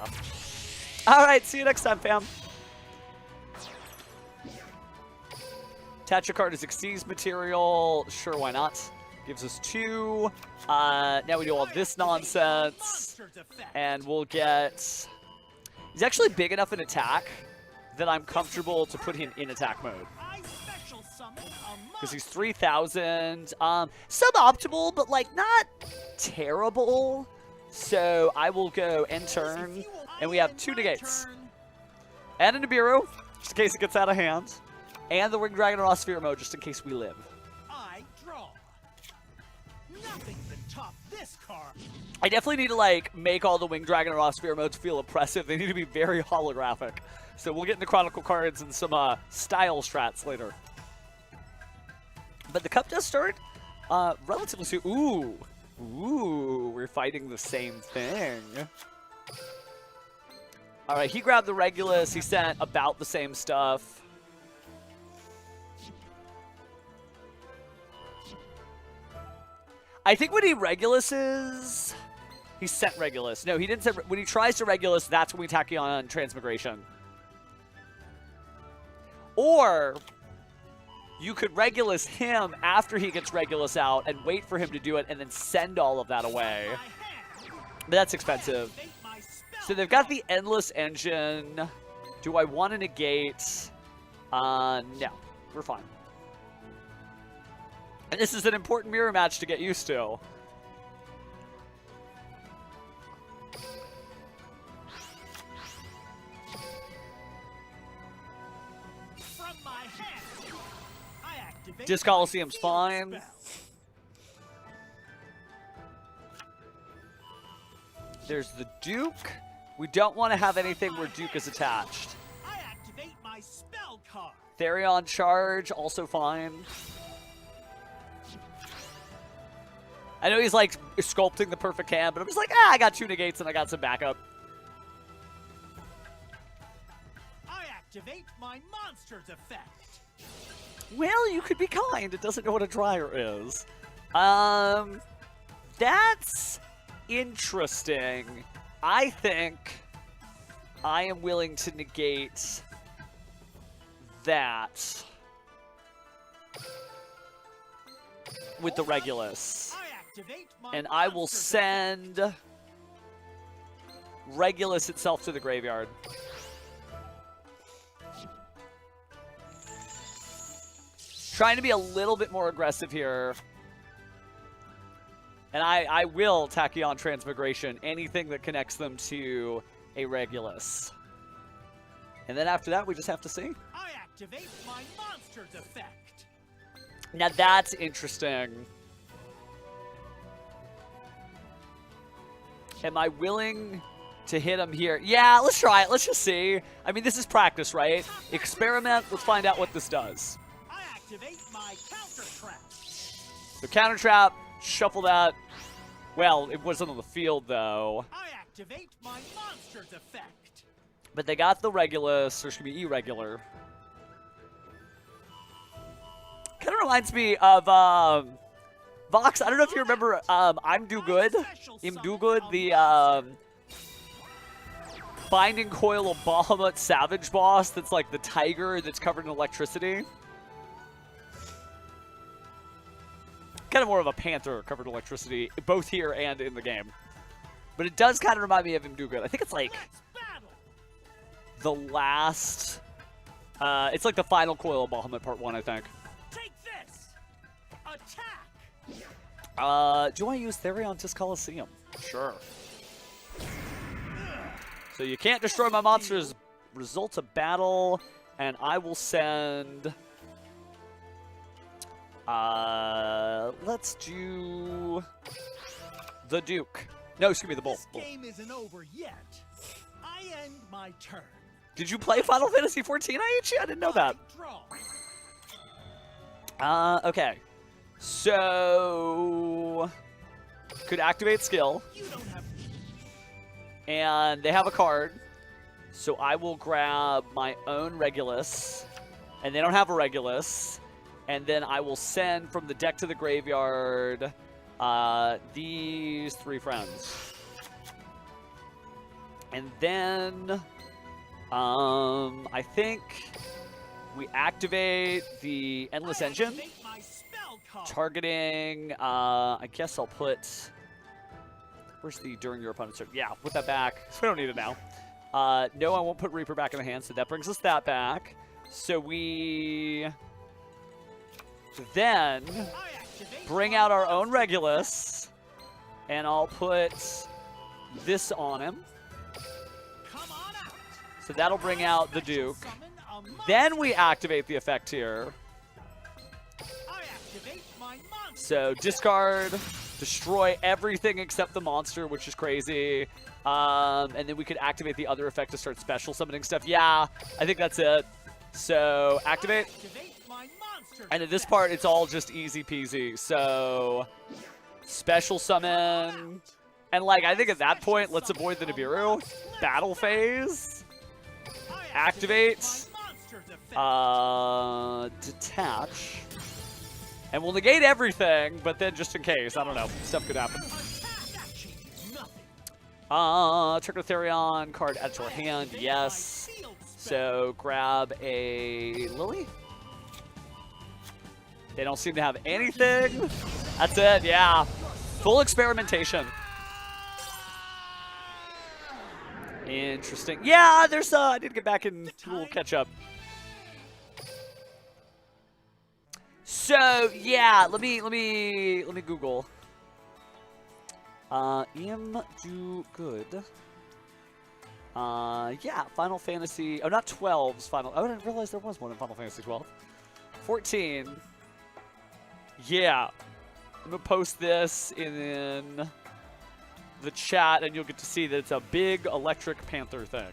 Alright, see you next time, fam. Attach a card as Xyz material. Sure, why not? Gives us 2. Now we do all this nonsense. And we'll get... He's actually big enough in attack that I'm comfortable to put him in attack mode. Because he's 3,000. Suboptimal, but like not terrible. So I will go end turn. And we have 2 negates. And a Nibiru, just in case it gets out of hand. And the Winged Dragon Raw Sphere mode, just in case we live. I draw. Nothing can top this card. I definitely need to like make all the Winged Dragon Raw Sphere modes feel oppressive. They need to be very holographic. So we'll get into Chronicle cards and some style strats later. But the cup does start relatively soon. Ooh, we're fighting the same thing. All right, he grabbed the Regulus. He sent about the same stuff. I think when he Reguluses, he sent Regulus. No, he didn't send. When he tries to Regulus, that's when we Tachyon Transmigration. Or you could Regulus him after he gets Regulus out and wait for him to do it and then send all of that away. But that's expensive. So they've got the Endless Engine. Do I want to negate? No, we're fine. And this is an important mirror match to get used to. From my hand, I activate Disc Coliseum's fine. There's the Duke. We don't want to have anything where Duke is attached. I activate my spell card. Therion charge, also fine. I know he's like sculpting the perfect hand, but I'm just like, I got 2 negates and I got some backup. I activate my monster's effect. Well, you could be kind. It doesn't know what a dryer is. That's interesting. I think I am willing to negate that with the Regulus. And I will send Regulus itself to the graveyard. Trying to be a little bit more aggressive here. And I will Tachyon Transmigration anything that connects them to a Regulus. And then after that, we just have to see. I activate my monster's effect. Now that's interesting. Am I willing to hit him here? Yeah, let's try it. Let's just see. I mean, this is practice, right? Experiment. Let's find out what this does. I activate my counter trap. So counter trap, shuffle that. Well, it wasn't on the field, though. I activate my monster's effect. But they got the Regulus, or should be irregular. Kind of reminds me of Vox. I don't know if you remember I'm Do Good. Im Do Good, the Binding Coil of Bahamut Savage boss that's like the tiger that's covered in electricity. Kind of more of a panther covered in electricity, both here and in the game. But it does kind of remind me of Im Do Good. I think it's like the last... it's like the final Coil of Bahamut Part 1, I think. Take this! Attack! Do you want to use Therion's Coliseum? Sure. So you can't destroy my monsters. Results of battle, and I will send... let's do the Duke. No, excuse me, the Bull. This game isn't over yet. I end my turn. Did you play Final Fantasy XIV, Aichi? I didn't know that. Draw. Okay. So... could activate skill. You don't have... And they have a card. So I will grab my own Regulus. And they don't have a Regulus. And then I will send from the deck to the graveyard these 3 friends. And then I think we activate the Endless Engine. Targeting, I guess I'll put... Where's the during your opponent's turn? Yeah, put that back. We don't need it now. No, I won't put Reaper back in the hand, so that brings us that back. So we... then bring out our own Regulus, and I'll put this on him. So that'll bring out the Duke. Then we activate the effect here. So discard, destroy everything except the monster, which is crazy. And then we could activate the other effect to start special summoning stuff. Yeah, I think that's it. So activate. And at this part, it's all just easy peasy. So special summon. And like, I think at that point, let's avoid the Nibiru. Battle phase. Activate. Detach. And we'll negate everything, but then just in case, I don't know, stuff could happen. Trigger Therion, card add to our hand, yes. So grab a Lily. They don't seem to have anything. That's it, yeah. Full experimentation. Interesting. Yeah, there's I need to get back and do a little catch up. So yeah, let me Google. Im Do Good. Yeah, Final Fantasy. Oh, not 12's Final. Oh, I didn't realize there was one in Final Fantasy 12. 14. Yeah, I'm gonna post this in the chat, and you'll get to see that it's a big electric panther thing.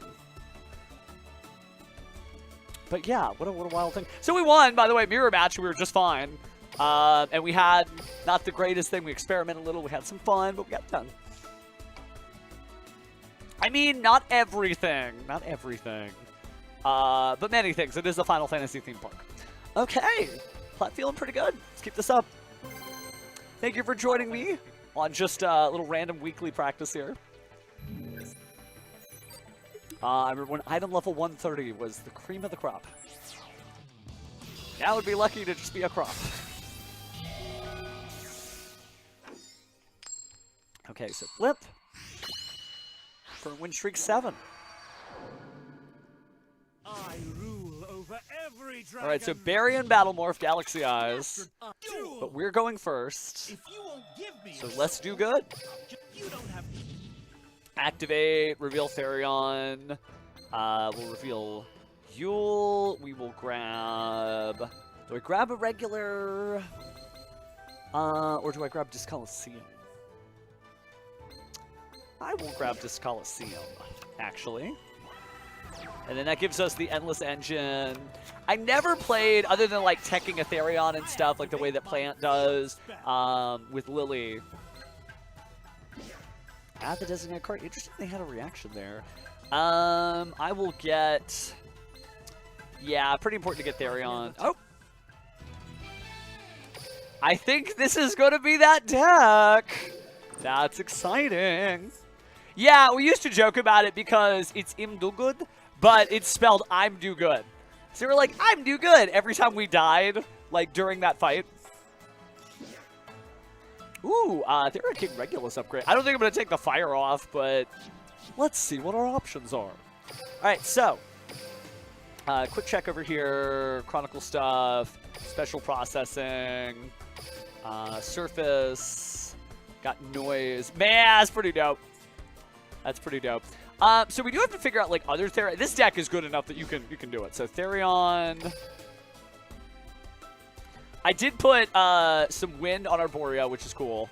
But yeah, what a wild thing. So we won, by the way, mirror match. We were just fine. And we had not the greatest thing. We experimented a little. We had some fun, but we got done. I mean, not everything. Not everything. But many things. It is a Final Fantasy theme park. Okay. Plat feeling pretty good. Let's keep this up. Thank you for joining me on just a little random weekly practice here. I remember when item level 130 was the cream of the crop. Now would be lucky to just be a crop. Okay, so flip for win streak 7. I rule over every dragon. All right, so Baryon Battle Morph Galaxy Eyes, but we're going first. If you won't give me So let's do good. you don't have Activate, reveal Therion. We'll reveal Yule. We will grab. Do I grab a regular? Or do I grab Discoliseum? I will grab Discoliseum, actually. And then that gives us the Endless Engine. I never played, other than like teching a Therion and stuff, like the way that Plant does with Lily. Add the designated card. Interesting they had a reaction there. I will get... Yeah, pretty important to get Therion. Oh! I think this is going to be that deck! That's exciting. Yeah, we used to joke about it because it's Im Do Good, but it's spelled I'm Do Good. So we're like, I'm Do Good every time we died, like during that fight. Ooh, Thera King Regulus upgrade. I don't think I'm going to take the fire off, but let's see what our options are. All right, so quick check over here. Chronicle stuff, special processing, surface, got noise. Man, that's pretty dope. That's pretty dope. So we do have to figure out like other Therion. This deck is good enough that you can do it. So Therion. I did put some wind on Arborea, which is cool.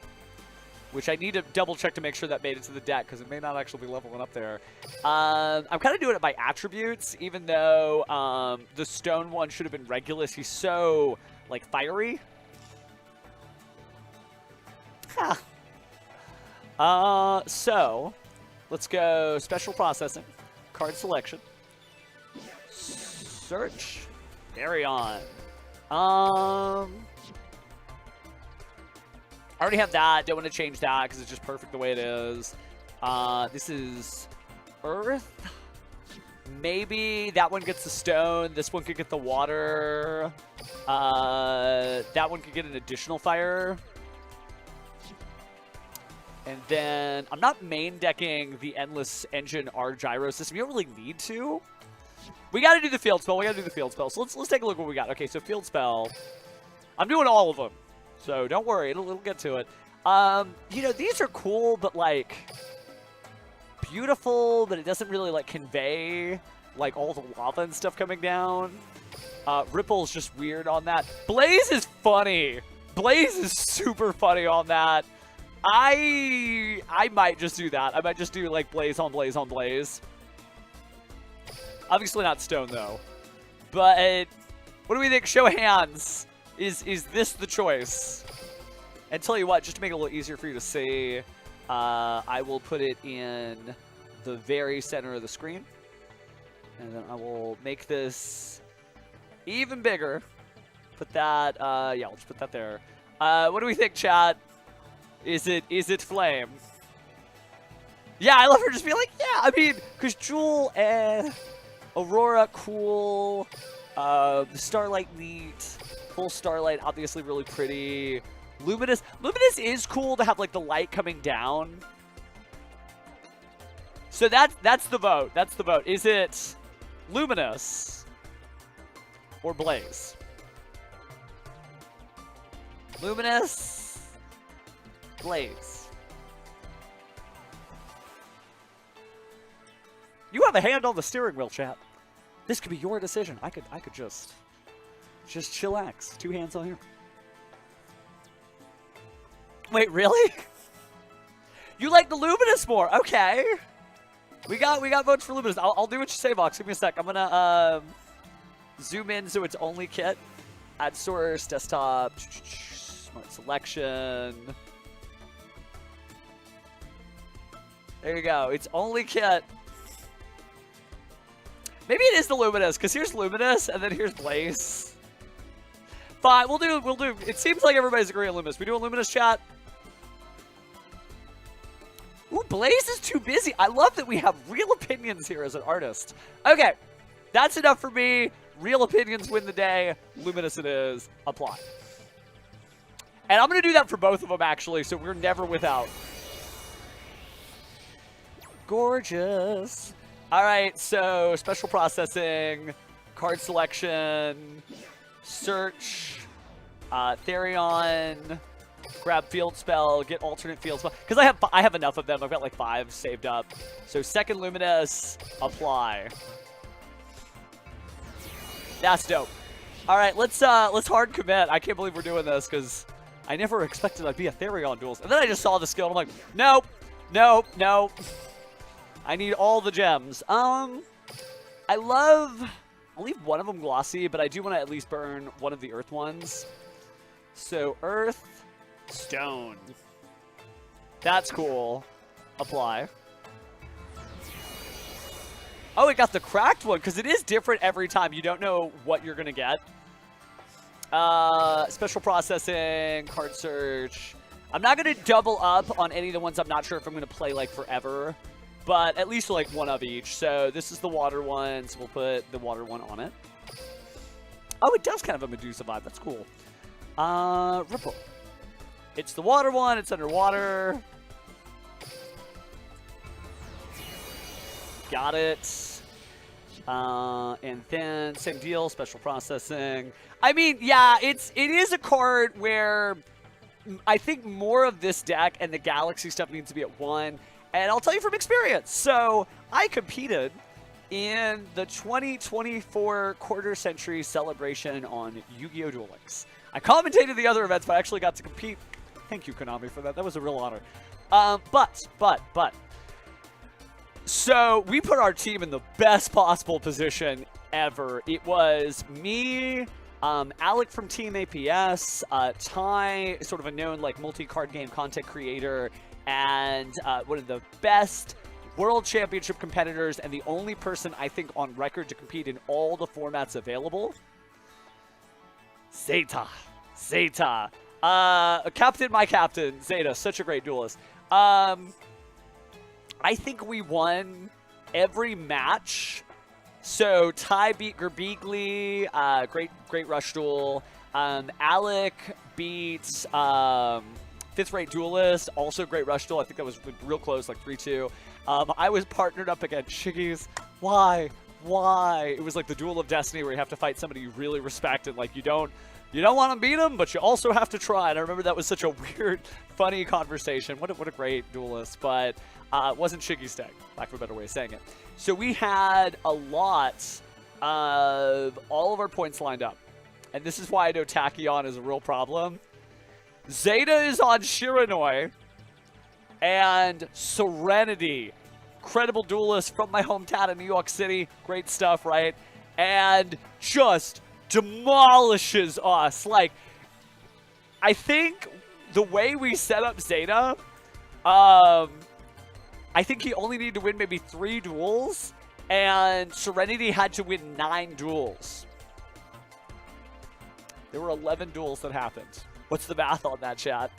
Which I need to double check to make sure that made it to the deck, because it may not actually be leveling up there. I'm kind of doing it by attributes, even though the stone one should have been Regulus. He's so, like, fiery. Huh. So, let's go special processing, card selection, search, Therion. I already have that. Don't want to change that because it's just perfect the way it is. This is Earth. Maybe that one gets the stone. This one could get the water. That one could get an additional fire. And then I'm not main decking the Endless Engine R Gyro system. You don't really need to. We got to do the field spell. We got to do the field spell. So let's take a look what we got. Okay, so field spell. I'm doing all of them. So don't worry, it'll get to it. You know, these are cool, but like beautiful, but it doesn't really like convey like all the lava and stuff coming down. Ripple's just weird on that. Blaze is funny. Blaze is super funny on that. I might just do that. I might just do like Blaze on Blaze on Blaze. Obviously not stone though. But what do we think? Show of hands. Is this the choice? And tell you what, just to make it a little easier for you to see, I will put it in the very center of the screen. And then I will make this even bigger. Put that, yeah, I'll just put that there. What do we think, chat? Is it Flame? Yeah, I love her just being like, yeah, I mean, because Jewel, Aurora, cool. Starlight, neat. Full Starlight, obviously really pretty. Luminous. Luminous is cool to have like the light coming down. So that's the vote. That's the vote. Is it Luminous or Blaze? Luminous, Blaze. You have a hand on the steering wheel, chat. This could be your decision. I could just chillax. 2 hands on here. Wait, really? You like the Luminous more. Okay. We got votes for Luminous. I'll do what you say, Vox. Give me a sec. I'm gonna zoom in so it's only kit. Add source, desktop, smart selection. There you go. It's only kit. Maybe it is the Luminous, because here's Luminous and then here's Blaze. Fine, we'll do. It seems like everybody's agreeing on Luminous. We do a Luminous chat. Ooh, Blaze is too busy. I love that we have real opinions here as an artist. Okay, that's enough for me. Real opinions win the day. Luminous it is. Apply. And I'm going to do that for both of them, actually, so we're never without. Gorgeous. All right, so special processing, card selection, search, Therion, grab field spell, get alternate field spell. Because I have enough of them. I've got like 5 saved up. So second Luminous, apply. That's dope. All right, let's hard commit. I can't believe we're doing this because I never expected I'd be a Therion duels. And then I just saw the skill and I'm like, nope, nope, nope. I need all the gems. I'll leave one of them glossy, but I do want to at least burn one of the earth ones. So earth, stone. That's cool. Apply. Oh, it got the cracked one, because it is different every time. You don't know what you're going to get. Special processing, card search. I'm not going to double up on any of the ones I'm not sure if I'm going to play like forever. But at least like one of each. So this is the water one, so we'll put the water one on it. Oh, it does kind of a Medusa vibe. That's cool. Ripple. It's the water one. It's underwater. Got it. And then same deal, special processing. I mean, yeah, it is a card where I think more of this deck and the Galaxy stuff needs to be at 1. And I'll tell you from experience. So I competed in the 2024 quarter century celebration on Yu-Gi-Oh! Duel Links. I commentated the other events, but I actually got to compete. Thank you, Konami, for that. That was a real honor. But. So we put our team in the best possible position ever. It was me, Alec from Team APS, Ty, sort of a known like multi-card game content creator, and one of the best World Championship competitors and the only person I think on record to compete in all the formats available. Zeta. Captain, my captain, Zeta, such a great duelist. I think we won every match. So Ty beat Gerbeegly, great rush duel. Alec beat Fifth Rate Duelist, also great rush duel. I think that was real close, like 3-2. I was partnered up against Shiggy's. Why? It was like the Duel of Destiny where you have to fight somebody you really respect and like you don't want to beat them, but you also have to try. And I remember that was such a weird, funny conversation. What a great duelist, but it wasn't Shiggy's day, lack of a better way of saying it. So we had a lot of all of our points lined up. And this is why I know Tachyon is a real problem. Zeta is on Shiranui, and Serenity, credible duelist from my hometown in New York City. Great stuff, right? And just demolishes us. Like, I think the way we set up Zeta, I think he only needed to win maybe 3 duels, and Serenity had to win 9 duels. There were 11 duels that happened. What's the math on that, chat?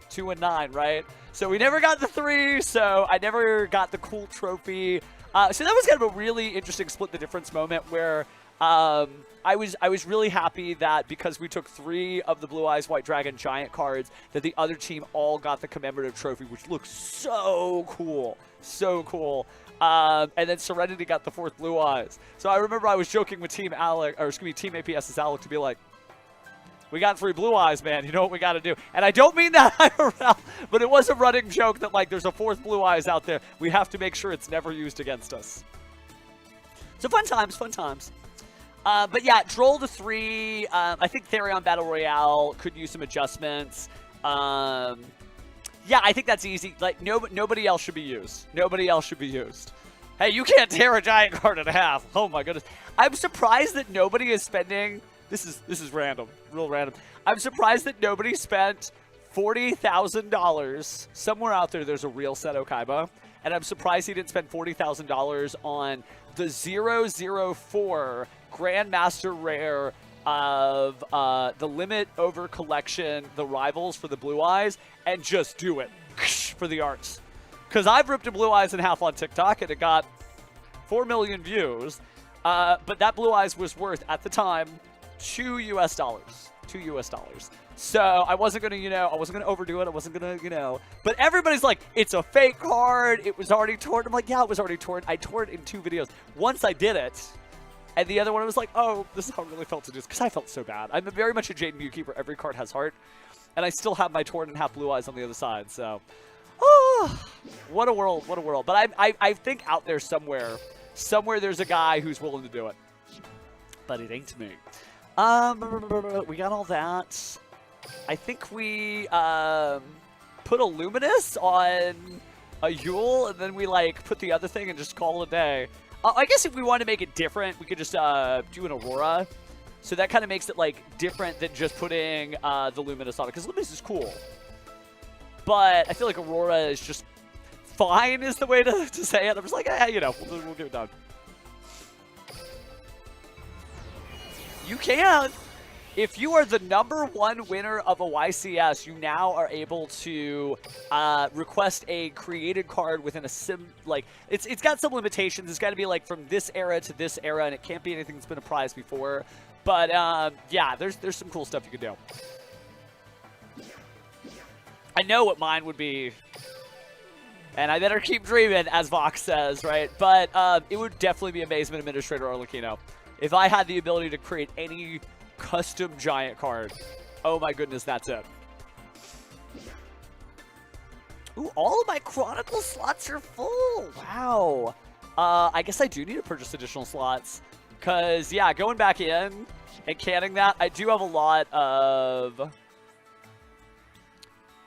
2 and 9, right? So we never got the 3, so I never got the cool trophy. So that was kind of a really interesting split the difference moment where I was really happy that because we took 3 of the Blue Eyes White Dragon Giant cards, that the other team all got the commemorative trophy, which looks so cool. So cool. And then Serenity got the 4th Blue Eyes. So I remember I was joking with Team APS's Alec to be like, we got 3 Blue Eyes, man. You know what we got to do. And I don't mean that IRL, but it was a running joke that, like, there's a 4th Blue Eyes out there. We have to make sure it's never used against us. So fun times, fun times. But yeah, Droll to 3. I think Therion Battle Royale could use some adjustments. Yeah, I think that's easy. Like, nobody else should be used. Nobody else should be used. Hey, you can't tear a giant card in half. Oh my goodness. I'm surprised that nobody is spending... This is random. Real random. I'm surprised that nobody spent $40,000. Somewhere out there's a real Seto Kaiba. And I'm surprised he didn't spend $40,000 on the 004 Grandmaster Rare of the Limit Over Collection, the Rivals for the Blue Eyes, and just do it for the arts. Because I've ripped a Blue Eyes in half on TikTok, and it got 4 million views. But that Blue Eyes was worth, at the time, $2 US. $2 US. So I wasn't going to, I wasn't going to overdo it. I wasn't going to, But everybody's like, it's a fake card. It was already torn. I'm like, yeah, it was already torn. I tore it in 2 videos. Once I did it, and the other one I was like, oh, this is how it really felt to do this. Because I felt so bad. I'm very much a Jaden Yuki where every card has heart. And I still have my torn in half Blue Eyes on the other side. So, oh, what a world. What a world. But I think out there somewhere there's a guy who's willing to do it. But it ain't me. We got all that. I think we put a Luminous on a Yule, and then we like put the other thing and just call it a day. I guess if we wanted to make it different, we could just do an Aurora. So that kind of makes it like different than just putting the Luminous on it, because Luminous is cool. But I feel like Aurora is just fine is the way to say it. I'm just like, we'll get it done. You can. If you are the #1 winner of a YCS, you now are able to request a created card within a sim. Like it's got some limitations. It's got to be like from this era to this era, and it can't be anything that's been a prize before. But yeah, there's some cool stuff you could do. I know what mine would be, and I better keep dreaming, as Vox says, right? But it would definitely be Amazement Administrator Arlecchino. If I had the ability to create any custom giant card. Oh my goodness, that's it. Ooh, all of my Chronicle slots are full. Wow. I guess I do need to purchase additional slots. Because, yeah, going back in and canning that, I do have a lot of...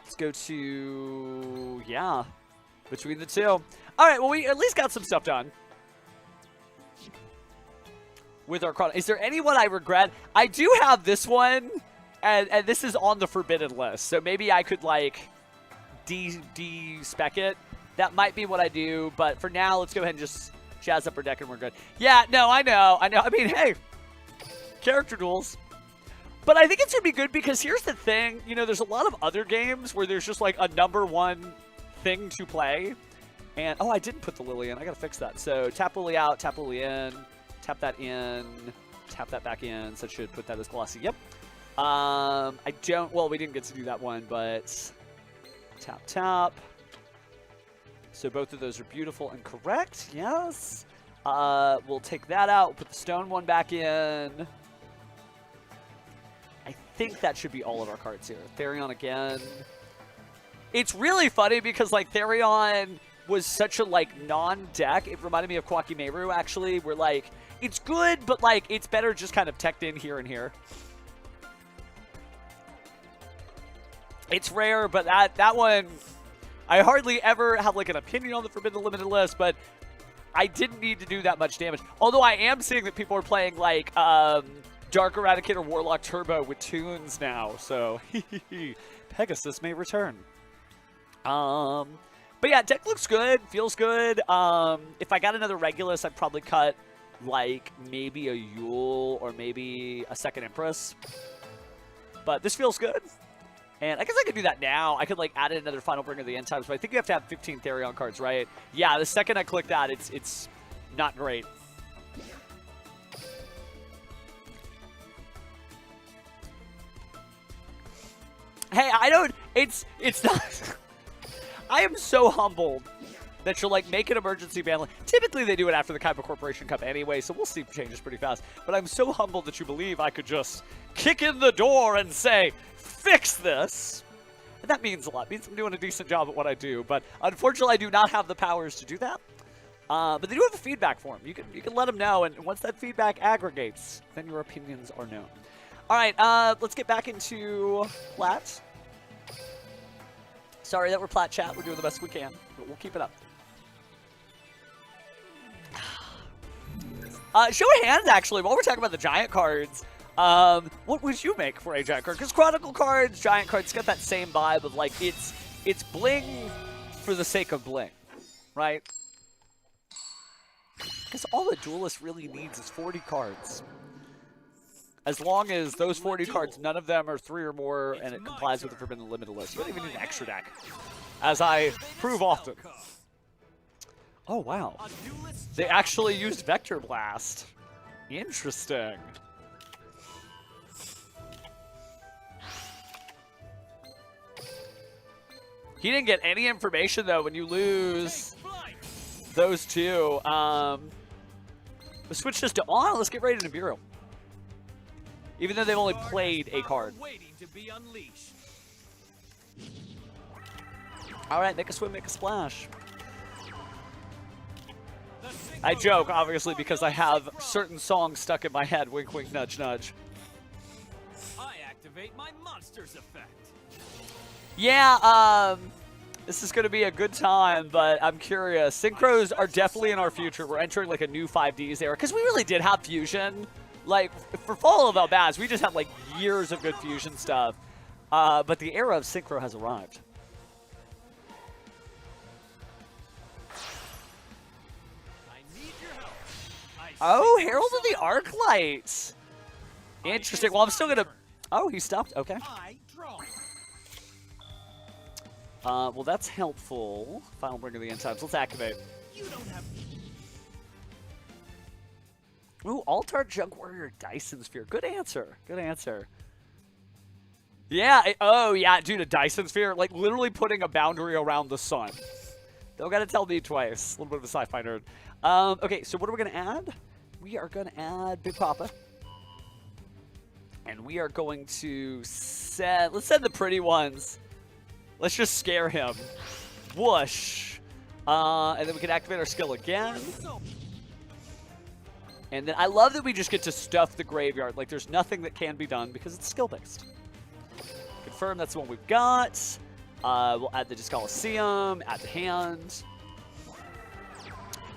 Let's go to... Yeah. Between the two. All right, well, we at least got some stuff done. With our Chronicle. Is there anyone I regret? I do have this one, and this is on the forbidden list. So maybe I could, like, de-spec it. That might be what I do, but for now, let's go ahead and just jazz up our deck and we're good. Yeah, no, I know. I mean, hey, character duels. But I think it's going to be good because here's the thing. There's a lot of other games where there's just, like, a #1 thing to play. And, oh, I didn't put the Lily in. I got to fix that. So tap Lily out, tap Lily in. Tap that in, tap that back in, so it should put that as glossy. Yep. Well, we didn't get to do that one, but tap, tap. So both of those are beautiful and correct, yes. We'll take that out, put the stone one back in. I think that should be all of our cards here. Therion again. It's really funny because, like, Therion was such a, like, non-deck. It reminded me of Kwakimeru, actually, where, like, it's good, but, like, it's better just kind of teched in here and here. It's rare, but that one, I hardly ever have, like, an opinion on the Forbidden Limited list, but I didn't need to do that much damage. Although I am seeing that people are playing, like, Dark Eradicator Warlock Turbo with tunes now, so Pegasus may return. But yeah, deck looks good, feels good. If I got another Regulus, I'd probably cut, like, maybe a Yule or maybe a second Empress. But this feels good. And I guess I could do that now. I could, like, add in another Final Bringer of the End Times, but I think you have to have 15 Therion cards, right? Yeah, the second I click that, it's not great. Hey, I don't... It's not... I am so humbled that you'll, like, make an emergency ban. Typically, they do it after the Kaiba Corporation Cup anyway, so we'll see changes pretty fast. But I'm so humbled that you believe I could just kick in the door and say, fix this. And that means a lot. It means I'm doing a decent job at what I do. But unfortunately, I do not have the powers to do that. But they do have a feedback form. You can let them know, and once that feedback aggregates, then your opinions are known. All right, let's get back into Plat. Sorry that we're plat chat. We're doing the best we can, but we'll keep it up. Show of hands, actually, while we're talking about the giant cards, what would you make for a giant card? Because Chronicle cards, giant cards, got that same vibe of, like, it's bling for the sake of bling, right? Because all the Duelist really needs is 40 cards. As long as those 40 cards, none of them are 3 or more, and it complies with the Forbidden Limited list. You don't even need an extra deck, as I prove often. Oh, wow. They actually used Vector Blast. Interesting. He didn't get any information, though, when you lose those two. Let's switch this to on. Let's get ready to Nibiru. Even though they've only played a card. All right, make a swim, make a splash. I joke, obviously, because I have certain songs stuck in my head. Wink, wink, nudge, nudge. I activate my monsters effect. Yeah, this is going to be a good time, but I'm curious. Synchros are definitely in our future. We're entering, like, a new 5Ds era, because we really did have Fusion. Like, for Fall of Albaz, we just had, like, years of good Fusion stuff. But the era of Synchro has arrived. Oh, Herald of the Arclight. Interesting. Well, I'm still going to... Oh, he stopped. Okay. Well, that's helpful. Final Bringer of the End Times. Let's activate. Ooh, Altar Junk Warrior Dyson Sphere. Good answer. Good answer. Yeah. Oh, yeah, dude, a Dyson Sphere. Like, literally putting a boundary around the sun. Don't got to tell me twice. A little bit of a sci-fi nerd. Okay, so what are we going to add? We are going to add Big Papa. And we are going to send... Let's send the pretty ones. Let's just scare him. Whoosh. And then we can activate our skill again. And then I love that we just get to stuff the graveyard. Like, there's nothing that can be done because it's skill-based. Confirm that's the one we've got. We'll add the Discoliseum, add the hand.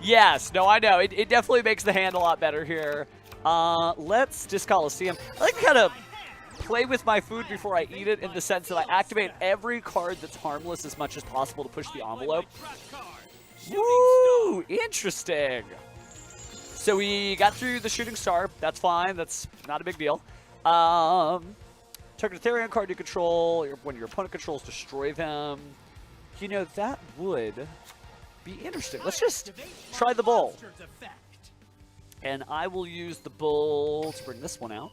Yes, no, I know. It definitely makes the hand a lot better here. Let's Discoliseum. I like to kind of play with my food before I eat it in the sense that I activate every card that's harmless as much as possible to push the envelope. Woo! Interesting. So we got through the Shooting Star. That's fine. That's not a big deal. Target Ethereum card you control. When your opponent controls, destroy them. You know, that would be interesting. Let's just try the bull. And I will use the bull to bring this one out.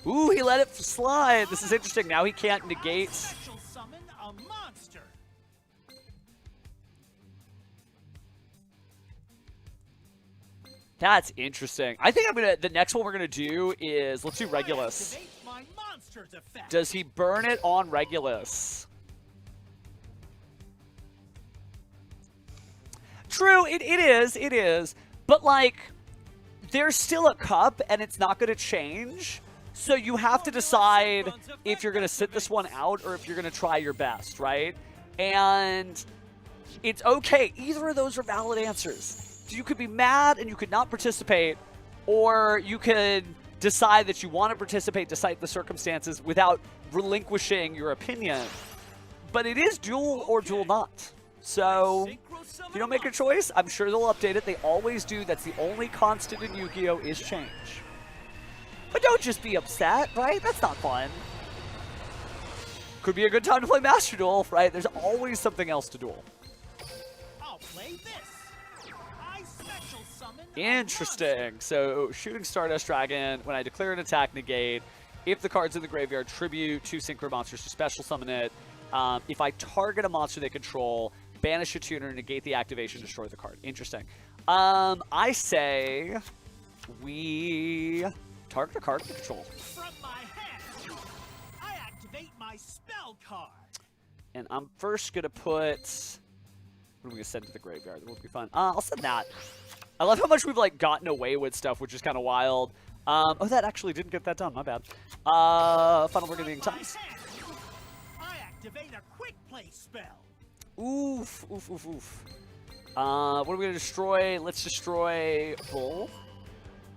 Ooh, he let it slide. This is interesting. Now he can't negate. That's interesting. I think the next one we're gonna do is, let's do Regulus. Does he burn it on Regulus? True, it is. But, like, there's still a cup, and it's not gonna change. So you have to decide if you're gonna sit this one out or if you're gonna try your best, right? And it's okay. Either of those are valid answers. You could be mad and you could not participate, or you could decide that you want to participate despite the circumstances without relinquishing your opinion. But it is duel or duel not. So if you don't make a choice, I'm sure they'll update it. They always do. That's the only constant in Yu-Gi-Oh! Is change. But don't just be upset, right? That's not fun. Could be a good time to play Master Duel, right? There's always something else to duel. I'll play this. Interesting. So, Shooting Stardust Dragon, when I declare an attack negate, if the card's in the graveyard, tribute 2 synchro monsters to special summon it. If I target a monster they control, banish a tuner, negate the activation, destroy the card. Interesting. I say we target a card they control. From my hand, I activate my spell card. And I'm first going to put... What are we going to send to the graveyard? That will be fun. I'll send that. I love how much we've, like, gotten away with stuff, which is kind of wild. Oh, that actually didn't get that done. My bad. Final Bringer of the End Times. activate a quick play spell. Oof, oof, oof, oof. What are we gonna destroy? Let's destroy Bull.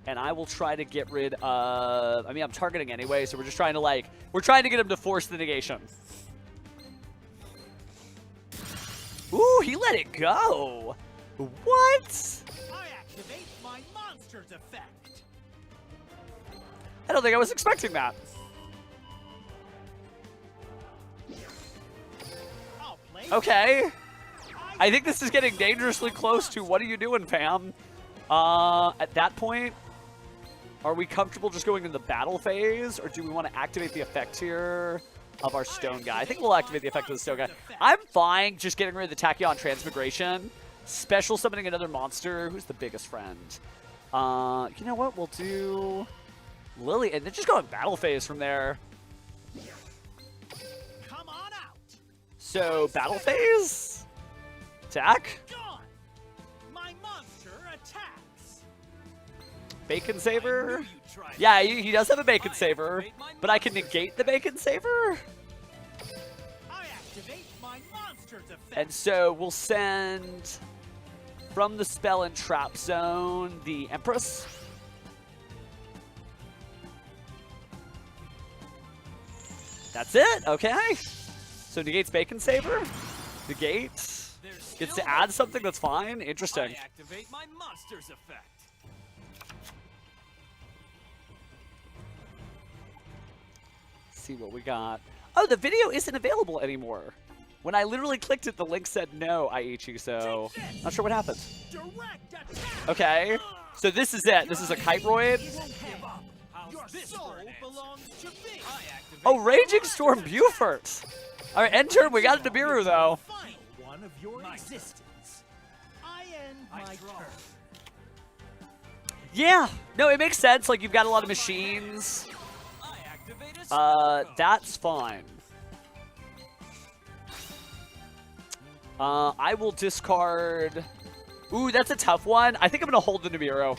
And I will try to get rid of... I mean, I'm targeting anyway, so we're just trying to, like... We're trying to get him to force the negation. Ooh, he let it go. What? I activate my monster's effect. I don't think I was expecting that. I'll play. Okay. I think this is getting dangerously close to what are you doing, fam? At that point, are we comfortable just going in the battle phase, or do we want to activate the effect here of our stone guy? I think we'll activate the effect of the stone guy. I'm fine just getting rid of the Tachyon Transmigration, special summoning another monster. Who's the biggest friend? You know what? We'll do Lily, and then just go in battle phase from there. Come on out. So, battle phase? Attack? Gone. My monster attacks. Bacon I Saver? knew you'd try it. Yeah, he does have a Bacon Saver, but I can negate the Bacon Saver? I activate my monster's effect. And so we'll send from the spell and trap zone the Empress. That's it, okay. So negates Bacon Saver, negate, There's gets still to add something that's fine, interesting. I activate my monster's effect. See what we got. Oh, the video isn't available anymore. When I literally clicked it, the link said no, Aichi, so not sure what happened. Direct attack. Okay, so this is it. This is a Kiteroid. Won't give up. How's Your this soul for an answer? belongs to me. I activate Oh, my Raging monster's Storm effect. Buford. All right, end turn. We got a Nibiru, though. Final one of your Nice. existence. I end I my draw. turn. Yeah. No, it makes sense. Like, you've got a lot of machines. I activate a spell code. That's fine. I will discard... Ooh, that's a tough one. I think I'm going to hold the Nibiru.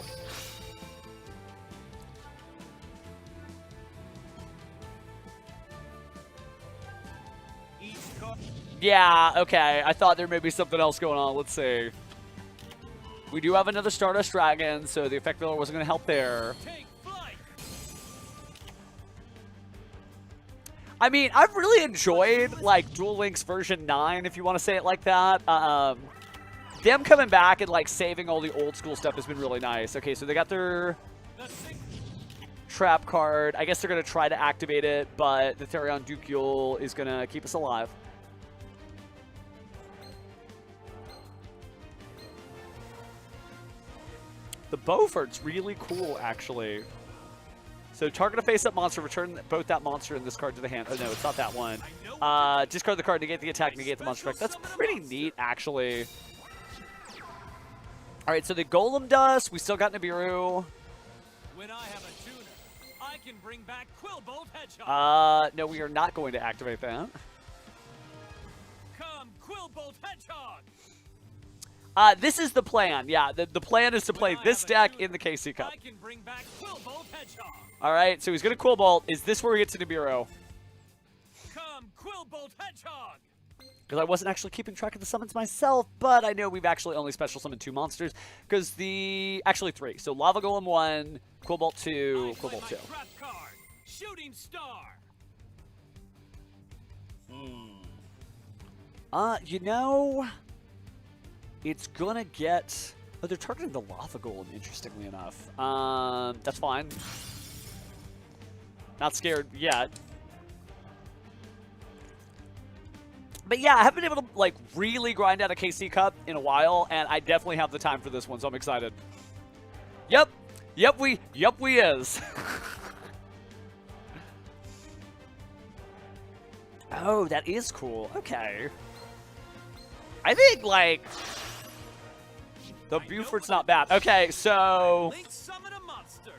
Each card. Yeah, okay. I thought there may be something else going on. Let's see. We do have another Stardust Dragon, so the effect filler wasn't going to help there. Take flight. I mean, I've really enjoyed, like, Duel Links version 9, if you want to say it like that. Them coming back and, like, saving all the old school stuff has been really nice. Okay, so they got their The sing- trap card. I guess they're going to try to activate it, but the Therion Dukiel is going to keep us alive. The Beaufort's really cool, actually. So target a face-up monster, return both that monster and this card to the hand. Oh, no, it's not that one. Discard the card, negate the attack, negate the monster effect. That's pretty neat, actually. All right, so the Golem Dust. We still got Nibiru. When I have a tuner, I can bring back Quillbolt Hedgehog. No, we are not going to activate that. Come, Quillbolt Hedgehog. This is the plan. Yeah, the plan is to play this deck in the KC Cup. I can bring back Quillbolt Hedgehog. All right, so he's going to Quillbolt. Is this where we get to Nibiru? Come, Quillbolt Hedgehog. Because I wasn't actually keeping track of the summons myself, but I know we've actually only special summoned 2 monsters. Because actually 3. So Lava Golem 1, Quillbolt 2, I play Quillbolt my 2. trap card, Shooting Star. You know, it's gonna get... Oh, they're targeting the Lava Golem, interestingly enough. That's fine. Not scared yet. But yeah, I haven't been able to, like, really grind out a KC Cup in a while, and I definitely have the time for this one, so I'm excited. Yep. Yep, we is. Oh, that is cool. Okay. I think, like, the Buford's not bad. Okay, so Link summon a monster.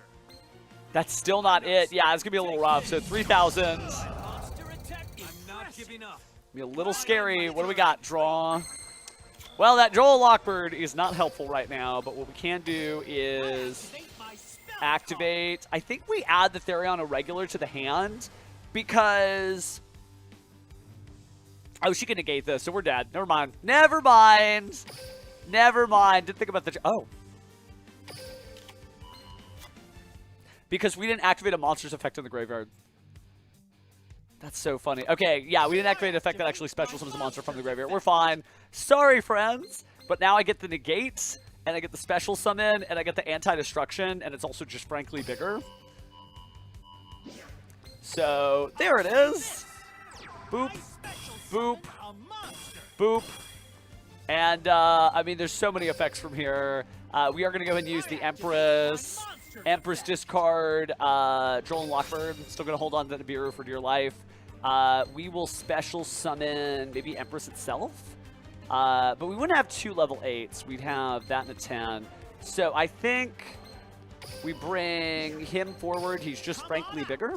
that's still not it. Yeah, it's going to be a little rough. So 3,000. Monster attack. I'm not giving up. Be a little scary. What do we got? Draw. Well, that Joel Lockbird is not helpful right now, but what we can do is activate. I think we add the Therion Irregular to the hand because Oh, she can negate this, so we're dead. Never mind. Never mind. Never mind. Didn't think about the... Oh. Because we didn't activate a monster's effect in the graveyard. That's so funny. Okay, yeah, we didn't activate an effect that actually special summons a monster from the graveyard. We're fine. Sorry, friends. But now I get the negate, and I get the special summon, and I get the anti-destruction, and it's also just frankly bigger. So, there it is. Boop. Boop. Boop. And, I mean, there's so many effects from here. We are going to go ahead and use the Empress. Empress discard, Droll and Lockbird. Still going to hold on to the Nibiru for dear life. We will special summon maybe Empress itself. But we wouldn't have 2 level 8s. We'd have that and a 10. So I think we bring him forward. He's just frankly bigger.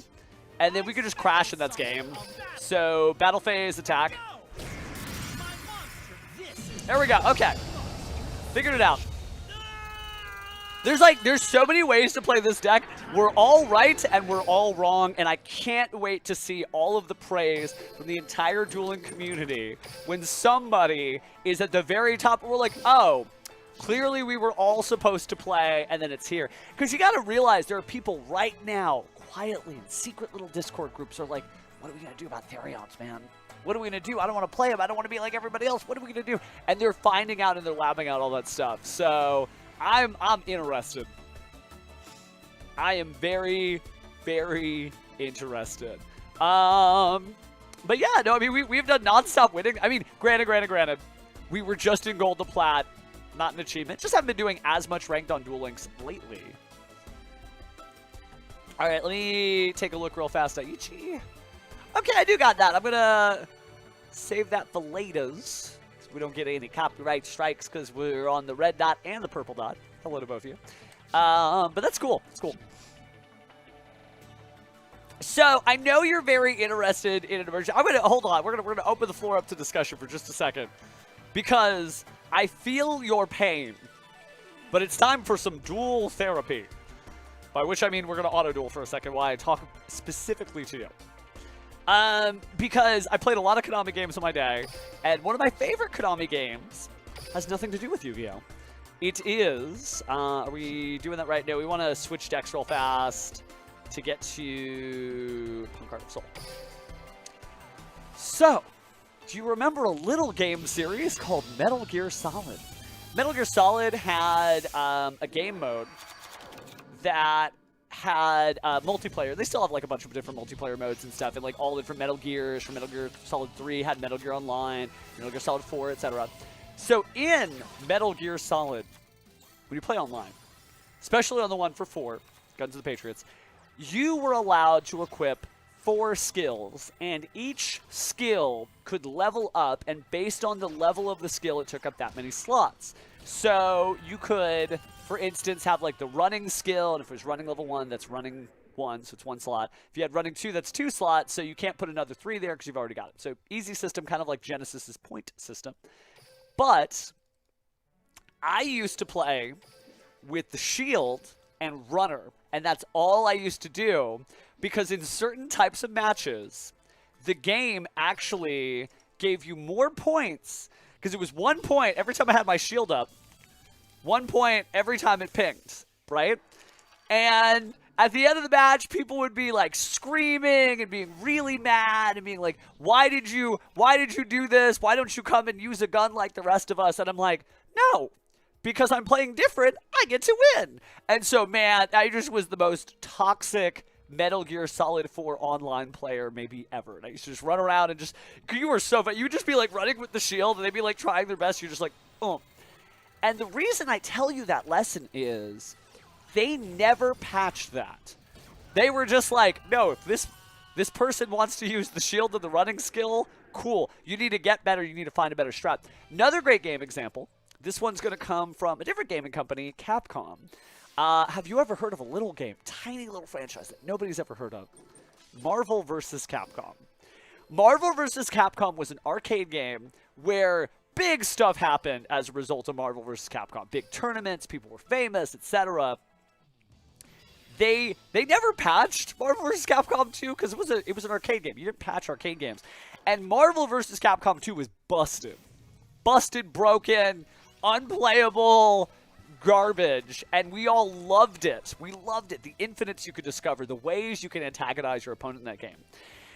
And then we could just crash and that's game. So battle phase, attack. There we go. Okay. Figured it out. There's so many ways to play this deck. We're all right and we're all wrong, and I can't wait to see all of the praise from the entire dueling community when somebody is at the very top. We're like, oh, clearly we were all supposed to play, and then it's here. Because you got to realize there are people right now, quietly in secret little Discord groups, are like, what are we going to do about Therions, man? What are we going to do? I don't want to play him. I don't want to be like everybody else. What are we going to do? And they're finding out and they're labbing out all that stuff. So... I'm interested. I am very, very interested. But yeah, no, I mean, we've done nonstop winning. I mean, granted. We were just in gold to plat, not an achievement. Just haven't been doing as much ranked on Duel Links lately. All right, let me take a look real fast at Ichi. Okay, I do got that. I'm going to save that for laters. We don't get any copyright strikes because we're on the red dot and the purple dot. Hello to both of you. But that's cool. It's cool. So I know you're very interested in an emergency. I'm gonna hold on. We're gonna open the floor up to discussion for just a second because I feel your pain. But it's time for some duel therapy. By which I mean we're gonna auto duel for a second while I talk specifically to you. Because I played a lot of Konami games in my day, and one of my favorite Konami games has nothing to do with Yu-Gi-Oh! It is, are we doing that right now? We want to switch decks real fast to get to Punk Heart of Soul. So, do you remember a little game series called Metal Gear Solid? Metal Gear Solid had a game mode that had multiplayer. They still have like a bunch of different multiplayer modes and stuff, and like all different Metal Gears. From Metal Gear Solid 3 had Metal Gear Online, Metal Gear Solid 4, etc. So in Metal Gear Solid, when you play online, especially on the one for 4, Guns of the Patriots, you were allowed to equip 4 skills, and each skill could level up, and based on the level of the skill, it took up that many slots. So you could, for instance, have like the running skill, and if it was running level 1, that's running 1, so it's 1 slot. If you had running 2, that's 2 slots, so you can't put another 3 there because you've already got it. So easy system, kind of like Genesis's point system. But I used to play with the shield and runner, and that's all I used to do because in certain types of matches, the game actually gave you more points because it was 1 point every time I had my shield up. 1 point every time it pinged, right? And at the end of the match, people would be like screaming and being really mad and being like, why did you do this? Why don't you come and use a gun like the rest of us? And I'm like, no, because I'm playing different, I get to win. And so, man, I just was the most toxic Metal Gear Solid 4 online player maybe ever. And I used to just run around and just, you were so fun. You would just be like running with the shield and they'd be like trying their best. You're just like, oh. And the reason I tell you that lesson is they never patched that. They were just like, no, if this person wants to use the shield and the running skill, cool. You need to get better. You need to find a better strat. Another great game example. This one's going to come from a different gaming company, Capcom. Have you ever heard of a little game, tiny little franchise that nobody's ever heard of? Marvel vs. Capcom. Marvel vs. Capcom was an arcade game where big stuff happened as a result of Marvel vs. Capcom. Big tournaments, people were famous, etc. they never patched Marvel vs. Capcom 2 because it was an arcade game. You didn't patch arcade games. And Marvel vs. Capcom 2 was busted. Busted, broken, unplayable garbage, and we all loved it. We loved it. The infinites you could discover, the ways you can antagonize your opponent in that game.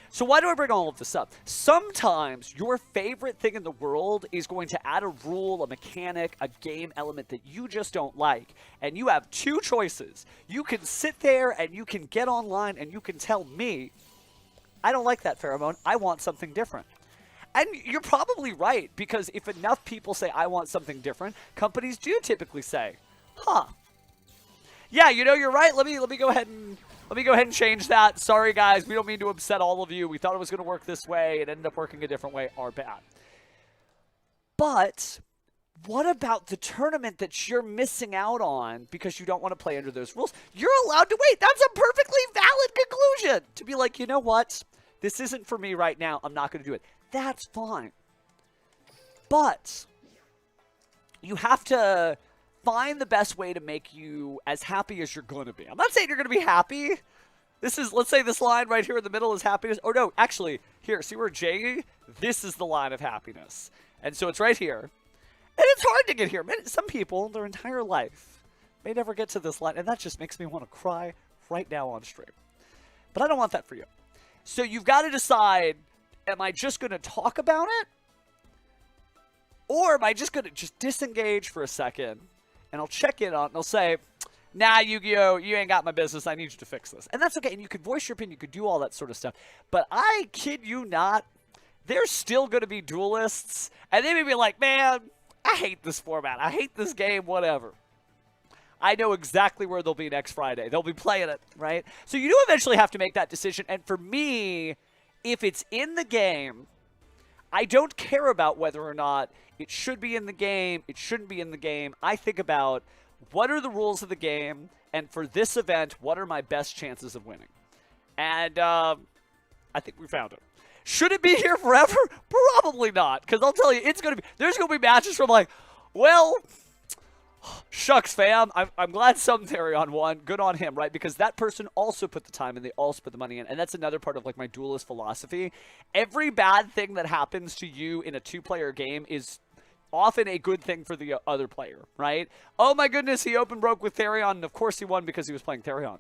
So why do I bring all of this up? Sometimes your favorite thing in the world is going to add a rule, a mechanic, a game element that you just don't like. And you have two choices. You can sit there and you can get online and you can tell me, I don't like that pheromone. I want something different. And you're probably right, because if enough people say, I want something different, companies do typically say, huh. Yeah, you know, you're right. Let me go ahead and change that. Sorry, guys. We don't mean to upset all of you. We thought it was going to work this way. It ended up working a different way. Our bad. But what about the tournament that you're missing out on because you don't want to play under those rules? You're allowed to wait. That's a perfectly valid conclusion. To be like, you know what? This isn't for me right now. I'm not going to do it. That's fine. But you have to find the best way to make you as happy as you're going to be. I'm not saying you're going to be happy. This is, let's say this line right here in the middle is happiness. Oh, no, actually, here, see where J, this is the line of happiness. And so it's right here. And it's hard to get here. Some people, their entire life, may never get to this line. And that just makes me want to cry right now on stream. But I don't want that for you. So you've got to decide, am I just going to talk about it? Or am I just going to just disengage for a second? And I'll check in on it, and I'll say, nah, Yu-Gi-Oh!, you ain't got my business. I need you to fix this. And that's okay. And you could voice your opinion. You could do all that sort of stuff. But I kid you not, there's still going to be duelists. And they may be like, man, I hate this format. I hate this game, whatever. I know exactly where they'll be next Friday. They'll be playing it, right? So you do eventually have to make that decision. And for me, if it's in the game, I don't care about whether or not it should be in the game, it shouldn't be in the game. I think about what are the rules of the game, and for this event, what are my best chances of winning? And I think we found it. Should it be here forever? Probably not, because I'll tell you, there's going to be matches where I'm like, well, shucks, fam. I'm glad some Therion won. Good on him, right? Because that person also put the time and they also put the money in. And that's another part of like my duelist philosophy. Every bad thing that happens to you in a two-player game is often a good thing for the other player, right? Oh my goodness, he open broke with Therion, and of course he won because he was playing Therion.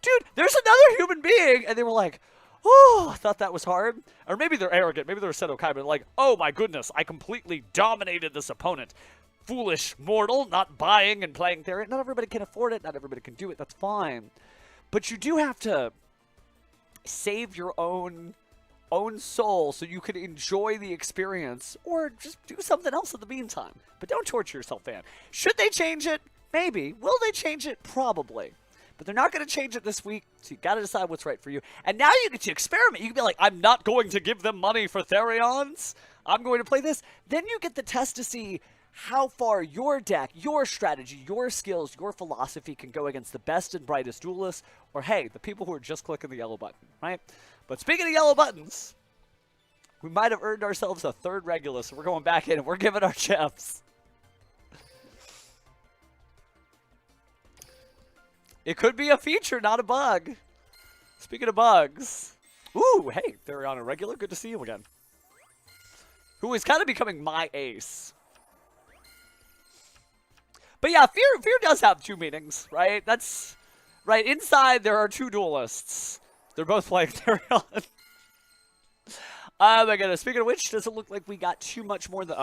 Dude, there's another human being, and they were like, oh, I thought that was hard. Or maybe they're arrogant. Maybe they're Seto Kai, but like, oh my goodness, I completely dominated this opponent. Foolish mortal, not buying and playing Therion. Not everybody can afford it. Not everybody can do it. That's fine. But you do have to save your own soul so you can enjoy the experience, or just do something else in the meantime. But don't torture yourself, fan. Should they change it? Maybe. Will they change it? Probably. But they're not going to change it this week, so you got to decide what's right for you. And now you get to experiment. You can be like, I'm not going to give them money for Therions. I'm going to play this. Then you get the test to see how far your deck, your strategy, your skills, your philosophy can go against the best and brightest duelists, or hey, the people who are just clicking the yellow button, right? But speaking of yellow buttons, we might have earned ourselves a third Regulus, so we're going back in and we're giving our gems. It could be a feature, not a bug. Speaking of bugs, ooh, hey, they're on a regular. Good to see you again. Who is kind of becoming my ace. But yeah, Fear does have two meanings, right? That's right. Inside, there are two duelists. They're both playing Therion. Oh my goodness. Speaking of which, doesn't look like we got too much more than...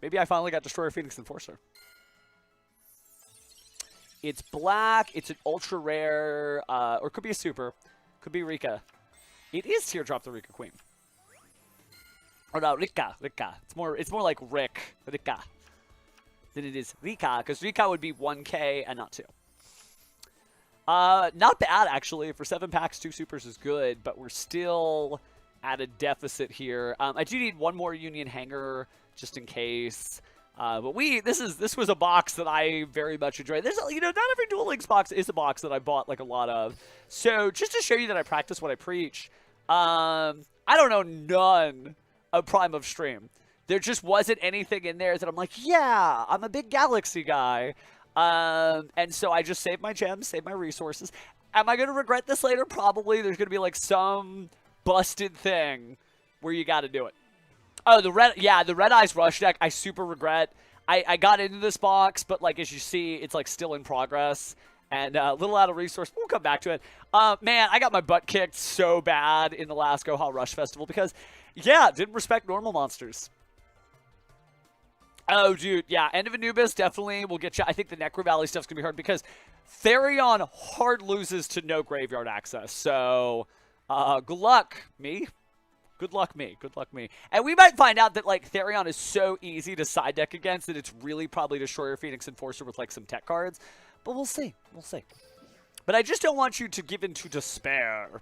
maybe I finally got Destroyer Phoenix Enforcer. It's black. It's an ultra rare, or could be a super. Could be Rika. It is Teardrop the Rika Queen. Or no, Rika. It's more like Rick. Rika. Than it is Rika, because Rika would be 1K and not 2. Not bad, actually. For 7 packs, 2 supers is good, but we're still at a deficit here. I do need one more Union Hanger, just in case. But this was a box that I very much enjoyed. There's, you know, not every Duel Links box is a box that I bought like a lot of. So just to show you that I practice what I preach, I don't know none of Prime of Stream. There just wasn't anything in there that I'm like, yeah, I'm a big Galaxy guy. And so I just saved my gems, saved my resources. Am I going to regret this later? Probably. There's going to be like some busted thing where you got to do it. Oh, the Red Eyes Rush deck, I super regret. I got into this box, but like as you see, it's like still in progress. And a little out of resource. We'll come back to it. Man, I got my butt kicked so bad in the last Goha Rush Festival because, yeah, didn't respect normal monsters. Oh, dude, yeah, End of Anubis definitely will get you. I think the Necro Valley stuff's going to be hard because Therion hard loses to no graveyard access. So, good luck, me. Good luck, me. Good luck, me. And we might find out that, like, Therion is so easy to side deck against that it's really probably Destroyer Phoenix Enforcer with, like, some tech cards. But we'll see. We'll see. But I just don't want you to give in to despair.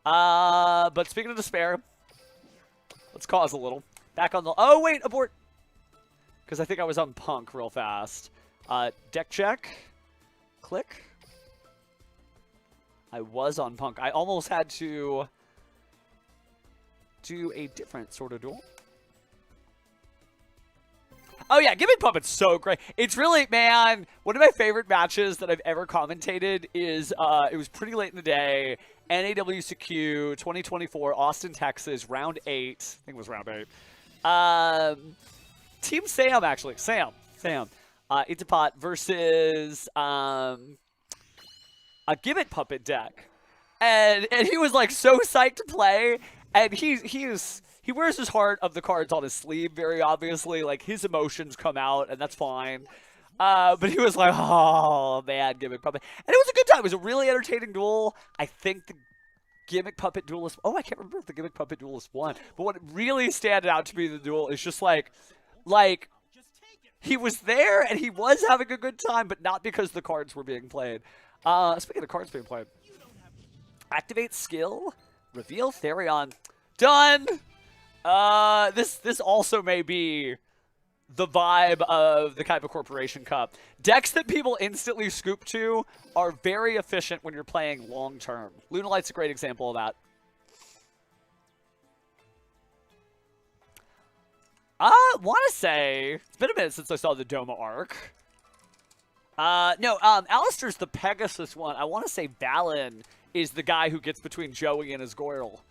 But speaking of despair, let's cause a little. Back on the... Oh, wait, abort. Because I think I was on Punk real fast. Deck check. Click. I was on Punk. I almost had to do a different sort of duel. Oh, yeah, Gimmick Puppet's so great. It's really, man, one of my favorite matches that I've ever commentated is, it was pretty late in the day, NAWCQ 2024, Austin, Texas, round 8. I think it was round 8. Team Sam, actually. Sam. Itapot versus a Gimmick Puppet deck. And he was, like, so psyched to play, and he wears his heart of the cards on his sleeve, very obviously. Like, his emotions come out, and that's fine. But he was like, oh, man, Gimmick Puppet. And it was a good time. It was a really entertaining duel. I think the Gimmick Puppet Duelist... Oh, I can't remember if the Gimmick Puppet Duelist won. But what really standed out to me in the duel is just like, he was there, and he was having a good time, but not because the cards were being played. Speaking of cards being played. Activate skill. Reveal Therion. Done! This also may be the vibe of the Kaiba Corporation Cup. Decks that people instantly scoop to are very efficient when you're playing long-term. Lunalight's a great example of that. I want to say, it's been a minute since I saw the Doma arc. No, Alistair's the Pegasus one. I want to say Valen is the guy who gets between Joey and his Goyle.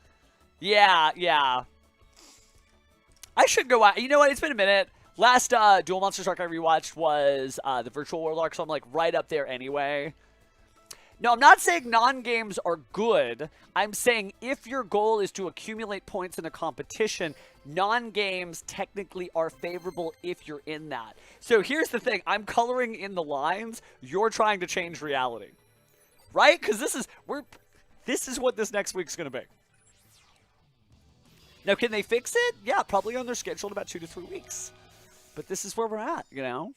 Yeah. I should go out. You know what? It's been a minute. Last Duel Monsters arc I rewatched was the Virtual World arc, so I'm like right up there anyway. No, I'm not saying non-games are good. I'm saying if your goal is to accumulate points in a competition, non-games technically are favorable if you're in that. So here's the thing. I'm coloring in the lines. You're trying to change reality. Right? Because this is what this next week's going to be. Now, can they fix it? Yeah, probably on their schedule in about 2 to 3 weeks. But this is where we're at, you know?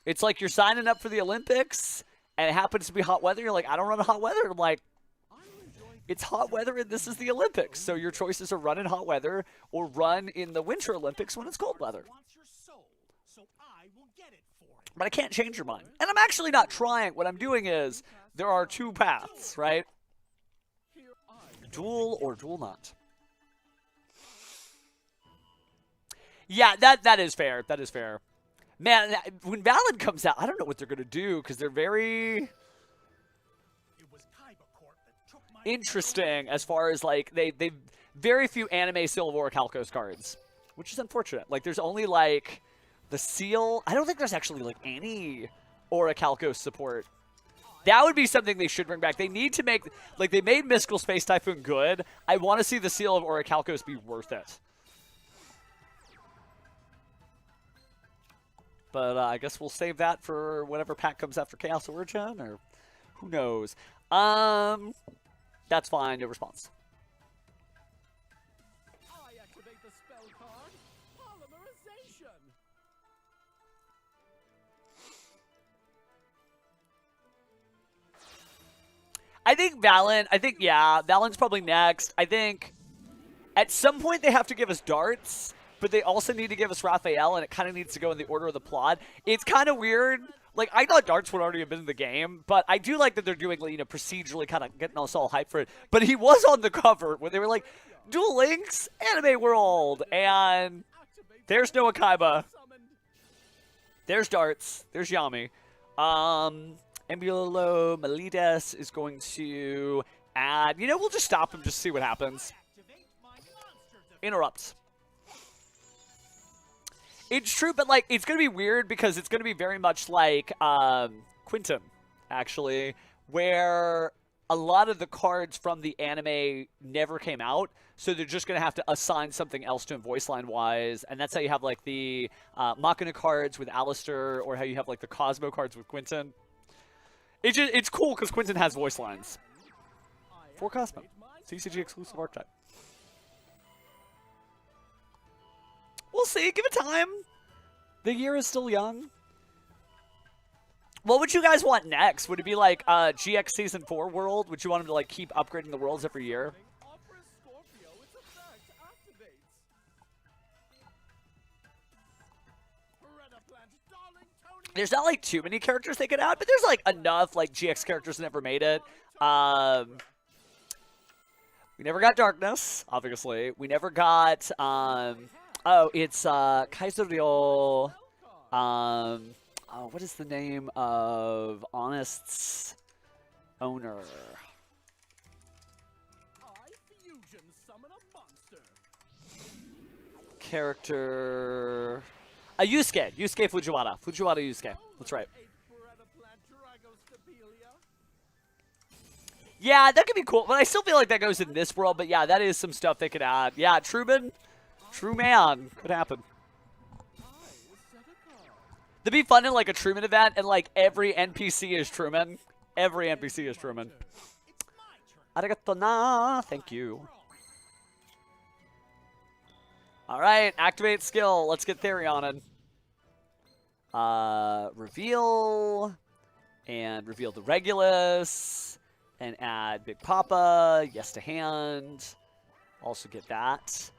It's like you're signing up for the Olympics, and it happens to be hot weather. You're like, I don't run hot weather. I'm like, it's hot weather, and this is the Olympics. So your choices are run in hot weather or run in the Winter Olympics when it's cold weather. But I can't change your mind. And I'm actually not trying. What I'm doing is, there are 2 paths, right? Duel or duel not. Yeah, that is fair. That is fair. Man, when Valen comes out, I don't know what they're going to do because they're very interesting as far as, like, they very few anime Seal of Orichalcos cards, which is unfortunate. Like, there's only, like, the Seal. I don't think there's actually, like, any Orichalcos support. That would be something they should bring back. They need to make, like, they made Mystical Space Typhoon good. I want to see the Seal of Orichalcos be worth it. But I guess we'll save that for whatever pack comes after Chaos Origin, or who knows. That's fine, no response. I activate the spell card, Polymerization. I think Valen, yeah, Valen's probably next. I think at some point they have to give us darts, but they also need to give us Raphael, and it kind of needs to go in the order of the plot. It's kind of weird. Like, I thought darts would already have been in the game, but I do like that they're doing, you know, procedurally kind of getting us all hyped for it. But he was on the cover when they were like, Duel Links, Anime World, and there's no Akaiba. There's darts. There's Yami. Embulo Melides is going to add... You know, we'll just stop him, just see what happens. Interrupts. It's true, but, like, it's going to be weird because it's going to be very much like Quinton, actually, where a lot of the cards from the anime never came out, so they're just going to have to assign something else to him voice line-wise, and that's how you have, like, the Machina cards with Alistair, or how you have, like, the Cosmo cards with Quinton. It's cool because Quinton has voice lines. For Cosmo. CCG exclusive archetype. We'll see. Give it time. The year is still young. What would you guys want next? Would it be like GX Season 4 world? Would you want him to like keep upgrading the worlds every year? There's not like too many characters they could add, but there's like enough like GX characters that never made it. We never got Darkness, obviously. We never got oh, it's Kaiser Ryo. Oh, what is the name of Honest's owner? Character... Yusuke. Yusuke Fujiwara. Fujiwara Yusuke. That's right. Yeah, that could be cool. But I still feel like that goes in this world. But yeah, that is some stuff they could add. Yeah, Truman. True man. Could happen. That'd be fun in like a Truman event, and like every NPC is Truman. Every NPC is Truman. Arigato na. Thank you. Alright, activate skill. Let's get Therion in. Reveal. And reveal the Regulus. And add Big Papa. Yes to hand. Also get that.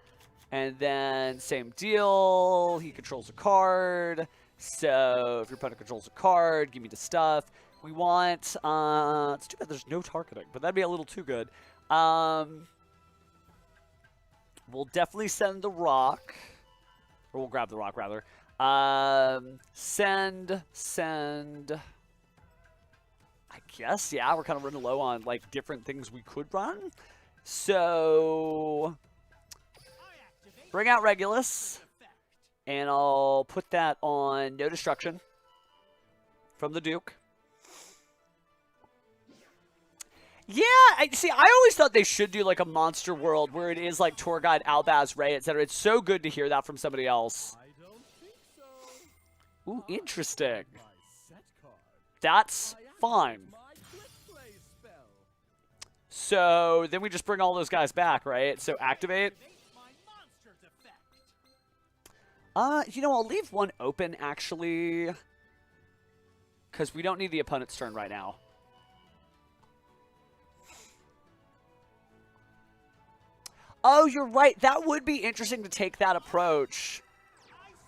And then same deal. He controls a card. So if your opponent controls a card, give me the stuff. We want, it's too bad there's no targeting, but that'd be a little too good. We'll definitely send the rock, or we'll grab the rock rather. Send. I guess, yeah, we're kind of running low on like different things we could run. So bring out Regulus. And I'll put that on No Destruction from the Duke. Yeah, I always thought they should do like a monster world where it is like tour guide, Albaz, Ray, etc. It's so good to hear that from somebody else. Ooh, interesting. That's fine. So then we just bring all those guys back, right? So activate. You know, I'll leave one open, actually, because we don't need the opponent's turn right now. Oh, you're right. That would be interesting to take that approach.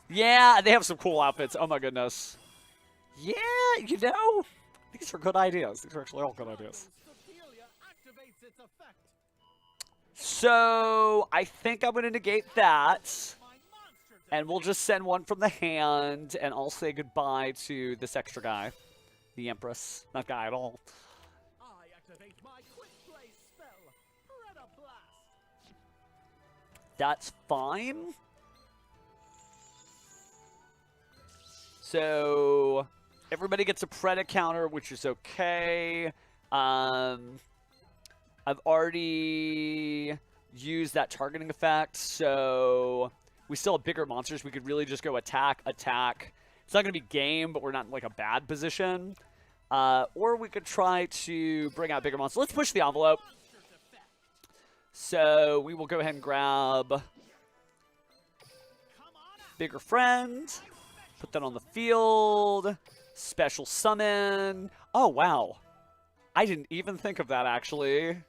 Yeah, they have some cool outfits. Oh, my goodness. Yeah, you know, these are good ideas. These are actually all good ideas. So, I think I'm going to negate that. And we'll just send one from the hand, and I'll say goodbye to this extra guy. The Empress. Not guy at all. That's fine. So, everybody gets a Preda counter, which is okay. I've already used that targeting effect, so... We still have bigger monsters. We could really just go attack. It's not going to be game, but we're not in like a bad position. Or we could try to bring out bigger monsters. Let's push the envelope. So we will go ahead and grab bigger friend. Put that on the field. Special summon. Oh, wow. I didn't even think of that, actually.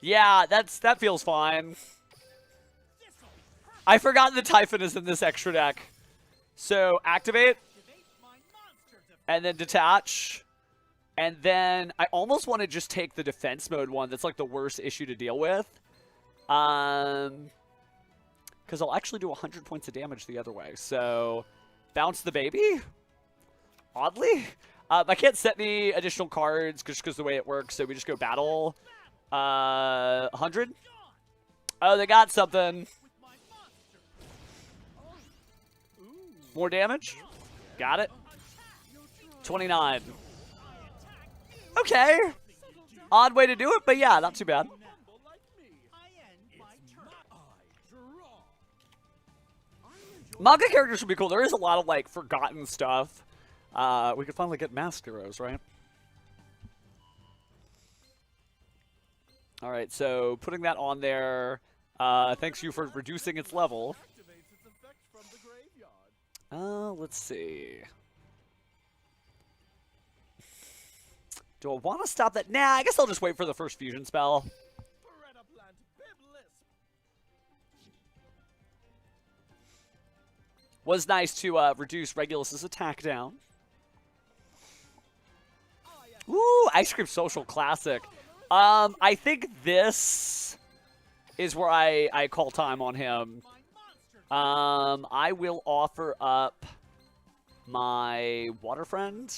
Yeah, that feels fine. I forgot the Typhon is in this extra deck. So, activate. And then detach. And then, I almost want to just take the defense mode one. That's like the worst issue to deal with. because I'll actually do 100 points of damage the other way. So, bounce the baby? Oddly? I can't set any additional cards just because the way it works, so we just go battle. 100? Oh, they got something. More damage? Got it. 29. Okay. Odd way to do it, but yeah, not too bad. Manga characters would be cool. There is a lot of, like, forgotten stuff. We could finally get masked heroes, right? All right, so putting that on there. Thanks you for reducing its level. Let's see. Do I want to stop that? Nah, I guess I'll just wait for the first fusion spell. Was nice to reduce Regulus's attack down. Ooh, Ice Cream Social Classic. I think this is where I call time on him. I will offer up my water friend.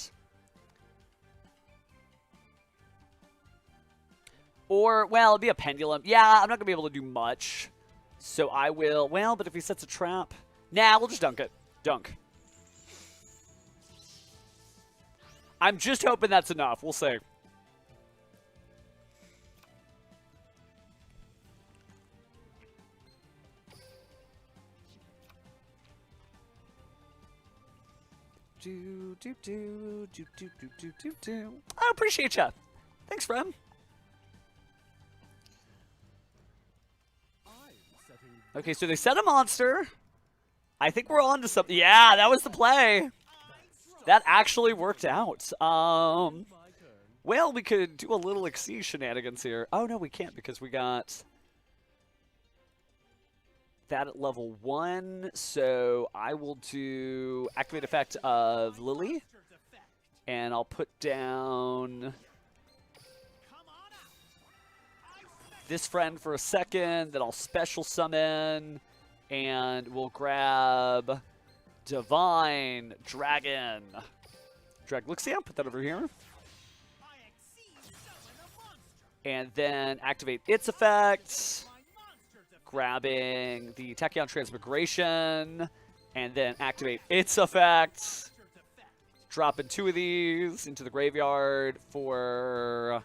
Or, well, it'd be a pendulum. Yeah, I'm not going to be able to do much. So I will, well, but if he sets a trap. Nah, we'll just dunk it. Dunk. I'm just hoping that's enough. We'll see. I appreciate ya. Thanks, friend. Okay, so they set a monster. I think we're on to something. Yeah, that was the play. That actually worked out. Well, we could do a little Exceed shenanigans here. Oh, no, we can't because we got that at level 1. So I will do activate effect of Lily. And I'll put down this friend for a second. Then I'll special summon. And we'll grab Divine Dragon. Draglixia, put that over here. And then activate its effect. Grabbing the Tachyon Transmigration. And then activate its effect. Dropping 2 of these into the graveyard for...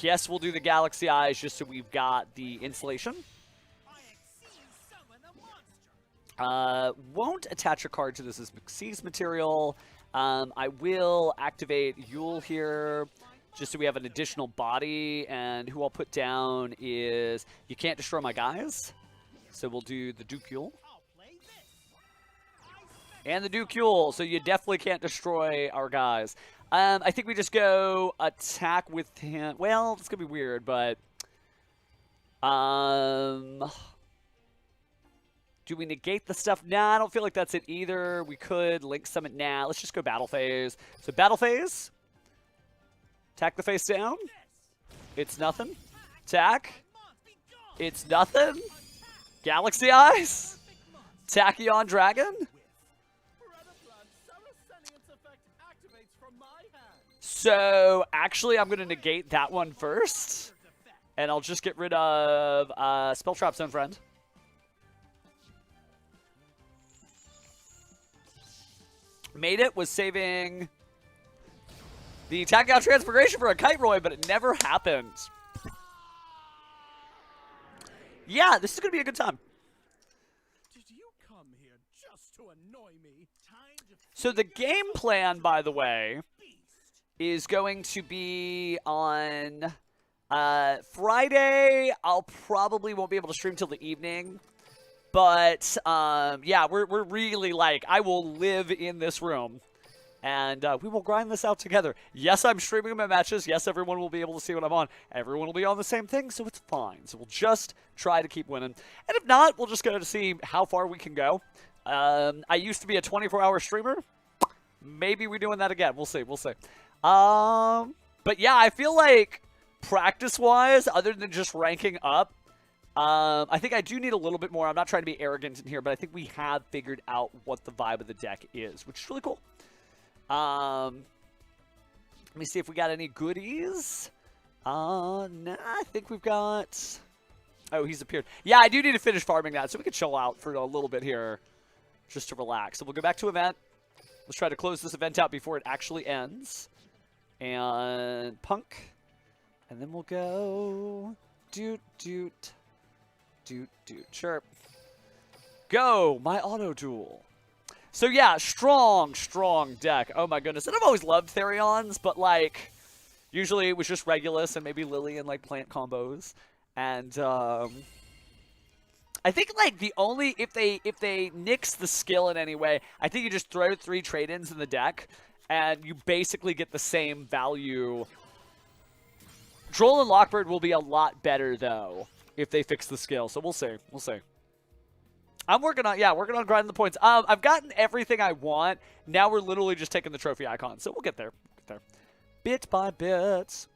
Guess we'll do the Galaxy Eyes just so we've got the insulation. Won't attach a card to this as Xyz material. I will activate Yule here just so we have an additional body. And who I'll put down is... You can't destroy my guys. So we'll do the Duke Yule. And the Duke Yule. So you definitely can't destroy our guys. I think we just go attack with him. Well, it's going to be weird, but... Do we negate the stuff? Nah, I don't feel like that's it either. We could link summon. Nah, let's just go battle phase. So battle phase. Attack the face down. It's nothing. Attack. It's nothing. Galaxy Eyes. Tachyon Dragon. So actually, I'm going to negate that one first. And I'll just get rid of Spell Trap Zone Friend. Made it, was saving the Tachyon Transmigration for a Kite Roy, but it never happened. Yeah, this is going to be a good time. Did you come here just to annoy me? So the game plan, by the way, is going to be on Friday. I'll probably won't be able to stream till the evening. But, yeah, we're really, like, I will live in this room. And we will grind this out together. Yes, I'm streaming my matches. Yes, everyone will be able to see what I'm on. Everyone will be on the same thing, so it's fine. So we'll just try to keep winning. And if not, we'll just go to see how far we can go. I used to be a 24-hour streamer. Maybe we're doing that again. We'll see. We'll see. But, yeah, I feel like practice-wise, other than just ranking up, I think I do need a little bit more. I'm not trying to be arrogant in here, but I think we have figured out what the vibe of the deck is, which is really cool. Let me see if we got any goodies. Nah, I think we've got... Oh, he's appeared. Yeah, I do need to finish farming that, so we can chill out for a little bit here just to relax. So we'll go back to event. Let's try to close this event out before it actually ends. And punk. And then we'll go... Doot, doot. Doot, doot, chirp. Go, my auto duel. So yeah, strong deck. Oh my goodness. And I've always loved Therions, but like, usually it was just Regulus and maybe Lily and like plant combos. And I think like the only, if they nix the skill in any way, I think you just throw 3 trade-ins in the deck and you basically get the same value. Droll and Lockbird will be a lot better though if they fix the skill. So we'll see. We'll see. I'm working on grinding the points. I've gotten everything I want. Now we're literally just taking the trophy icon. So we'll get there. Bit by bit.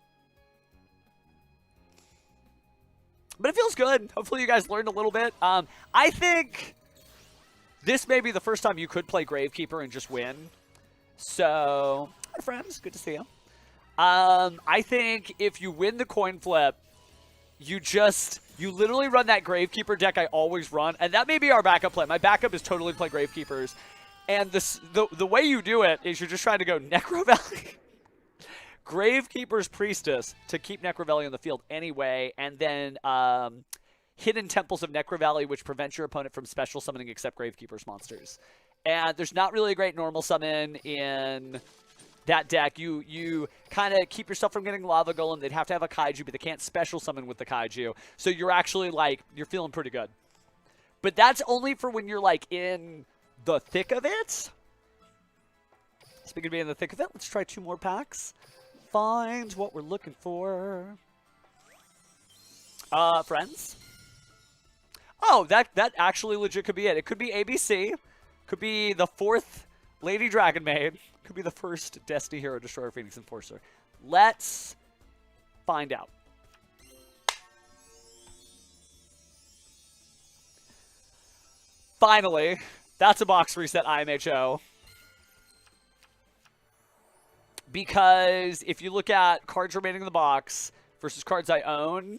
But it feels good. Hopefully you guys learned a little bit. I think this may be the first time you could play Gravekeeper and just win. So, hi friends. Good to see you. I think if you win the coin flip, you literally run that Gravekeeper deck I always run, and that may be our backup plan. My backup is totally play Gravekeepers, and the way you do it is you're just trying to go Necro Valley, Gravekeeper's Priestess to keep Necro Valley on the field anyway, and then Hidden Temples of Necro Valley, which prevents your opponent from special summoning except Gravekeeper's monsters. And there's not really a great normal summon in that deck. You kind of keep yourself from getting Lava Golem. They'd have to have a Kaiju, but they can't special summon with the Kaiju. So you're actually, like, you're feeling pretty good. But that's only for when you're, like, in the thick of it. Speaking of being in the thick of it, let's try 2 more packs. Find what we're looking for. Friends. Oh, that actually legit could be it. It could be ABC. Could be the 4th Lady Dragon Maid. Could be the first Destiny Hero Destroyer Phoenix Enforcer. Let's find out. Finally, that's a box reset IMHO. Because if you look at cards remaining in the box versus cards I own,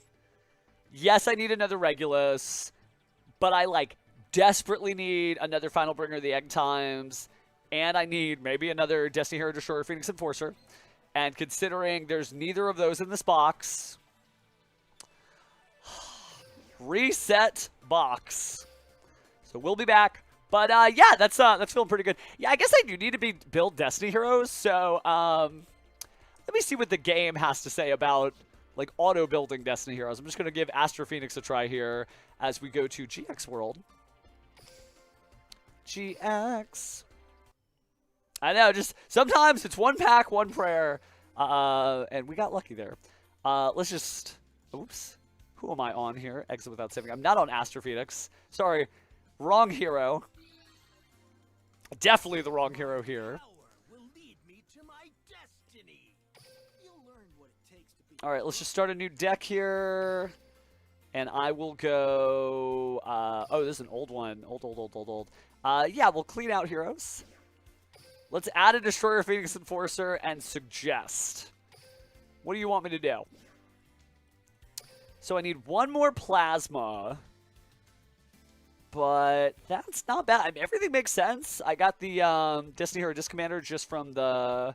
yes, I need another Regulus, but I like desperately need another Final Bringer of the Egg Times. And I need maybe another Destiny Hero Destroyer Phoenix Enforcer. And considering there's neither of those in this box, reset box. So we'll be back. But yeah, that's feeling pretty good. Yeah, I guess I do need to build Destiny Heroes. So let me see what the game has to say about like auto building Destiny Heroes. I'm just gonna give Astro Phoenix a try here as we go to GX World. GX. I know, just sometimes it's 1 pack, 1 prayer, and we got lucky there. Let's just, oops, who am I on here? Exit without saving. I'm not on Astro Phoenix. Sorry, wrong hero. Definitely the wrong hero here. All right, let's just start a new deck here, and I will go. Oh, this is an old one. Old. Yeah, we'll clean out heroes. Let's add a Destroyer Phoenix Enforcer and suggest. What do you want me to do? So I need 1 more Plasma. But that's not bad. I mean, everything makes sense. I got the Destiny Hero Disc Commander just from the...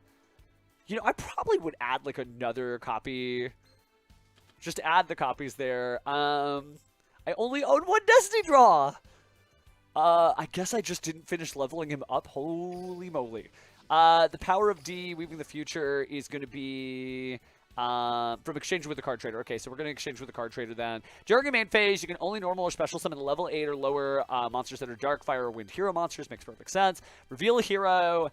You know, I probably would add like another copy. Just add the copies there. I only own 1 Destiny Draw. I guess I just didn't finish leveling him up. Holy moly. The power of D, Weaving the Future, is going to be from exchange with the card trader. Okay, so we're going to exchange with the card trader then. During your main phase, you can only normal or special summon level 8 or lower monsters that are Dark, Fire, or Wind hero monsters. Makes perfect sense. Reveal a hero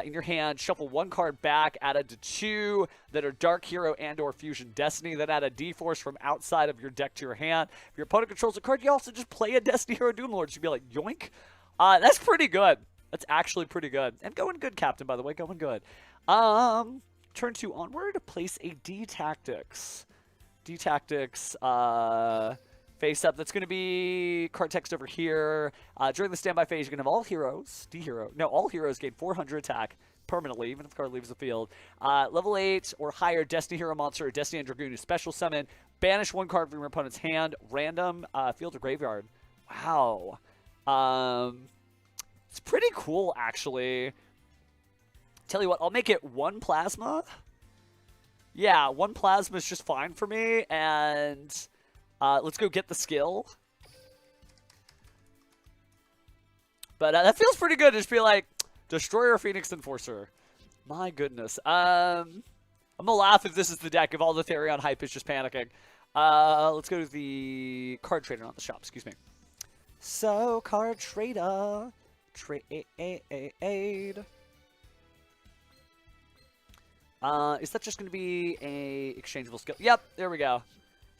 in your hand. Shuffle 1 card back. Add it to 2 that are Dark Hero and or Fusion Destiny. Then add a D-Force from outside of your deck to your hand. If your opponent controls a card, you also just play a Destiny Hero Doom Lord. So you'd be like, yoink. That's pretty good. That's actually pretty good. And going good, Captain, by the way. Going good. Turn 2 onward. Place a D-Tactics. D-Tactics. Face up, that's going to be card text over here. During the standby phase, you can have all heroes, all heroes gain 400 attack permanently, even if the card leaves the field. Level 8 or higher Destiny Hero Monster or Destiny Dragoon is special summon. Banish one card from your opponent's hand, random, field or graveyard. Wow. It's pretty cool, actually. Tell you what, I'll make it 1 plasma. Yeah, 1 plasma is just fine for me, and let's go get the skill. But that feels pretty good. Just be like, Destroyer Phoenix Enforcer. My goodness. I'm going to laugh if this is the deck, if all the Therion hype is just panicking. Let's go to the card trader, not the shop, excuse me. So, card trader. Trade. Is that just going to be a exchangeable skill? Yep, there we go.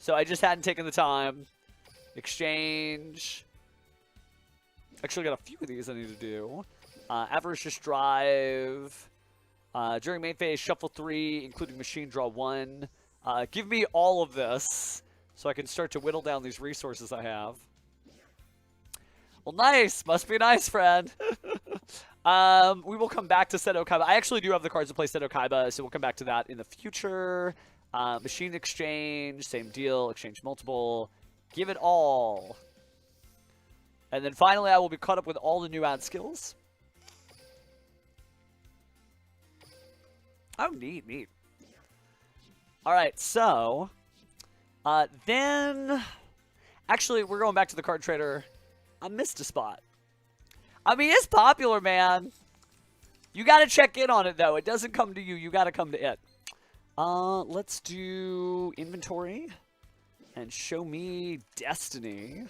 So I just hadn't taken the time. Exchange. Actually, got a few of these I need to do. Avaricious Drive. During main phase, shuffle 3, including machine draw 1. Give me all of this so I can start to whittle down these resources I have. Well, nice. Must be nice, friend. We will come back to Seto Kaiba. I actually do have the cards to play Seto Kaiba, so we'll come back to that in the future. Machine exchange, same deal. Exchange multiple. Give it all. And then finally, I will be caught up with all the new ad skills. Oh, neat, neat. All right, so then actually, we're going back to the card trader. I missed a spot. I mean, it's popular, man. You got to check in on it, though. It doesn't come to you. You got to come to it. Let's do inventory and show me Destiny.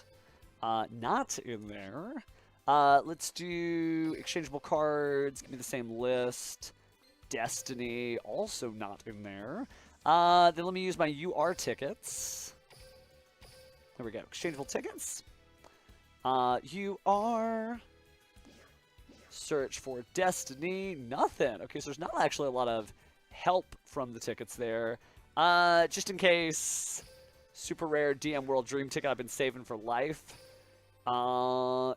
Not in there. Let's do exchangeable cards. Give me the same list. Destiny, also not in there. Then let me use my UR tickets. There we go. Exchangeable tickets. UR. Search for Destiny. Nothing. Okay, so there's not actually a lot of help from the tickets there. Just in case. Super rare DM World Dream ticket I've been saving for life.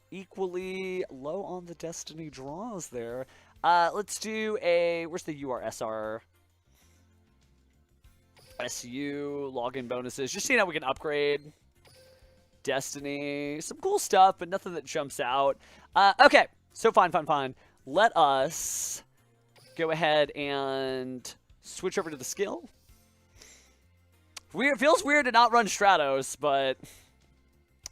Equally low on the Destiny draws there. Let's do a... Where's the URSR? SU, login bonuses. Just seeing how we can upgrade. Destiny. Some cool stuff, but nothing that jumps out. Okay, so fine. Let us go ahead and switch over to the skill. It feels weird to not run Stratos, but...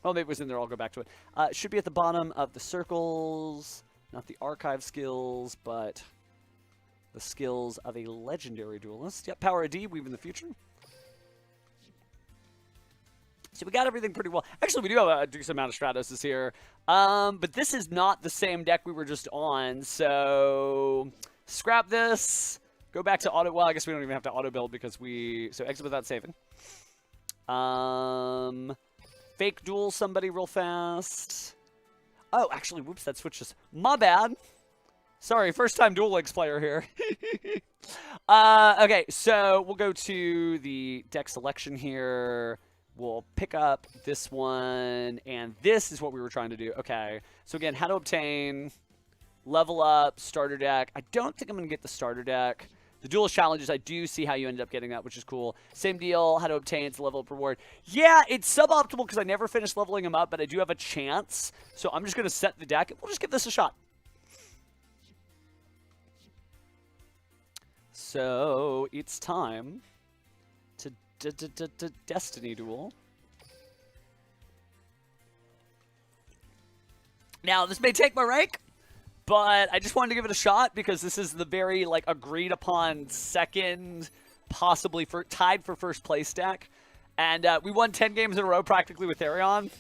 Oh, maybe it was in there. I'll go back to it. It should be at the bottom of the circles. Not the archive skills, but the skills of a legendary duelist. Yep, Power AD, Weave in the Future. So we got everything pretty well. Actually, we do have a decent amount of Stratoses here. But this is not the same deck we were just on. So scrap this. Go back to auto. Well, I guess we don't even have to auto build because we... So exit without saving. Fake duel somebody real fast. Oh, actually, whoops, that switches. My bad. Sorry, first time Duel Links player here. Okay, so we'll go to the deck selection here. We'll pick up this one, and this is what we were trying to do. Okay, so again, how to obtain, level up, starter deck. I don't think I'm going to get the starter deck. The duelist challenges, I do see how you ended up getting that, which is cool. Same deal, how to obtain, it's a level up reward. Yeah, it's suboptimal because I never finished leveling him up, but I do have a chance. So I'm just going to set the deck. We'll just give this a shot. So it's time to Destiny Duel. Now, this may take my rank, but I just wanted to give it a shot because this is the very, like, agreed upon second, possibly tied for first place deck. And we won 10 games in a row practically with Therion.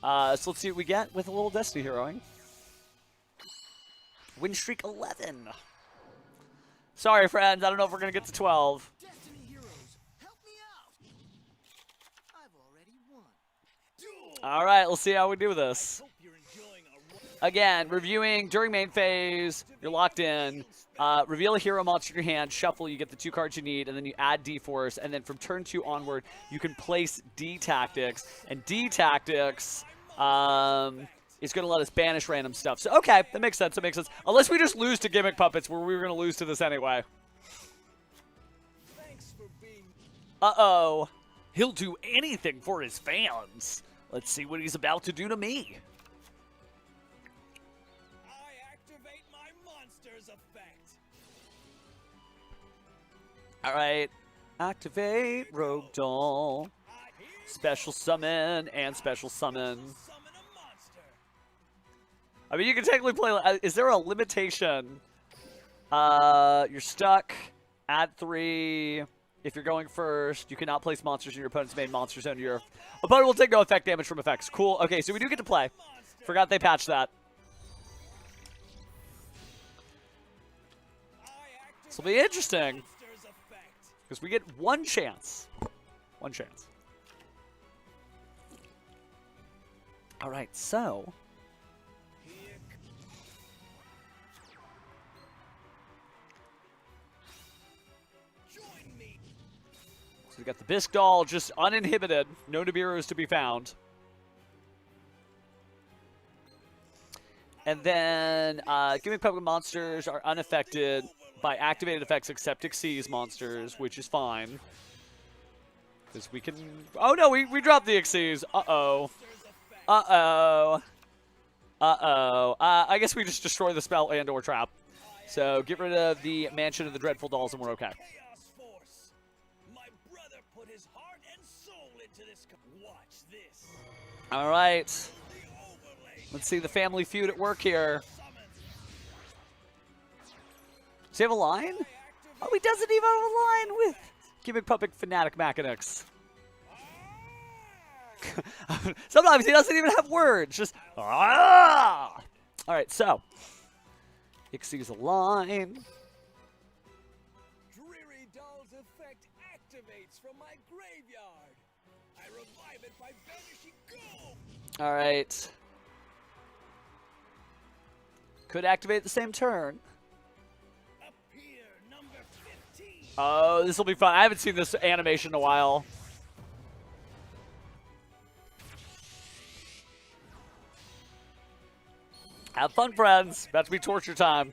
So let's see what we get with a little Destiny heroing. Win streak 11. Sorry, friends. I don't know if we're going to get to 12. Destiny heroes, help me out. I've already won. All right, let's see how we do this. Hope you're enjoying our... again, reviewing during main phase, you're locked in. Reveal a hero monster in your hand, shuffle, you get the 2 cards you need, and then you add D-Force, and then from turn 2 onward, you can place D-Tactics, and D-Tactics is going to let us banish random stuff. So, okay, that makes sense, Unless we just lose to Gimmick Puppets, where we were going to lose to this anyway. Uh-oh. He'll do anything for his fans. Let's see what he's about to do to me. I activate my monster's effect. All right. Activate Rogue Doll. Special summon and special summon. Summon a monster. I mean, you can technically play. Is there a limitation? You're stuck. Add 3. If you're going first, you cannot place monsters in your opponent's main monster zone. Your opponent will take no effect damage from effects. Cool. Okay, so we do get to play. Forgot they patched that. This will be interesting. Because we get 1 chance. 1 chance. All right, so. So we got the Bisque Doll just uninhibited. No Nibiru's to be found. And then Gimmick Puppet monsters are unaffected by activated effects except Xyz monsters, which is fine. Because we can... Oh no, we dropped the Xyz. Uh-oh. Uh-oh. Uh-oh. I guess we just destroy the spell and or trap. So get rid of the Mansion of the Dreadful Dolls and we're okay. All right. Let's see the family feud at work here. Does he have a line? Oh, he doesn't even have a line with Gimmick Puppet Fanatic Mechanics. Sometimes he doesn't even have words. Just, ah! All right, so. Xyz a line. Dreary Doll's effect activates from my graveyard. I revive it by banishing go. All right. Could activate the same turn. Appear number 15. Oh, this will be fun. I haven't seen this animation in a while. Have fun, friends. About to be torture time.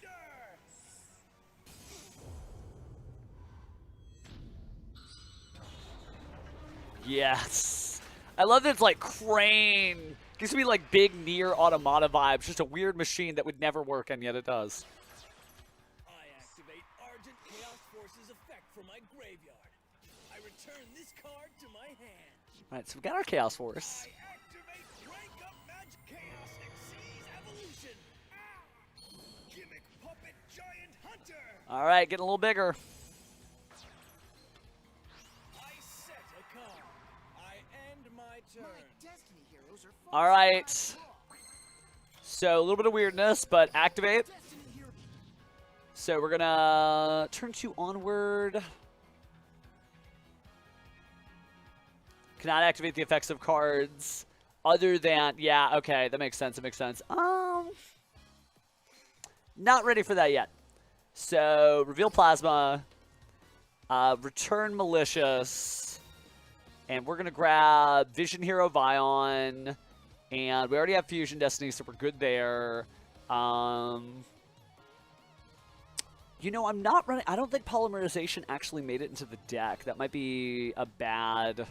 Yes. I love that it's like Crane. Gives me like big Nier Automata vibes. Just a weird machine that would never work, and yet it does. I activate Argent Chaos Force's effect from my graveyard. I return this card to my hand. All right, so we got our Chaos Force. I activate Crank Up Magic Chaos Xyz Evolution. Gimmick Puppet Giant Hunter. All right, getting a little bigger. I set a card. I end my turn. All right. So a little bit of weirdness, but activate. So we're gonna turn 2 onward. Cannot activate the effects of cards other than, yeah, okay, that makes sense. It makes sense. Not ready for that yet. So reveal Plasma, return Malicious, and we're gonna grab Vision Hero Vion. And we already have Fusion Destiny, so we're good there. You know, I'm not running... I don't think Polymerization actually made it into the deck. That might be a bad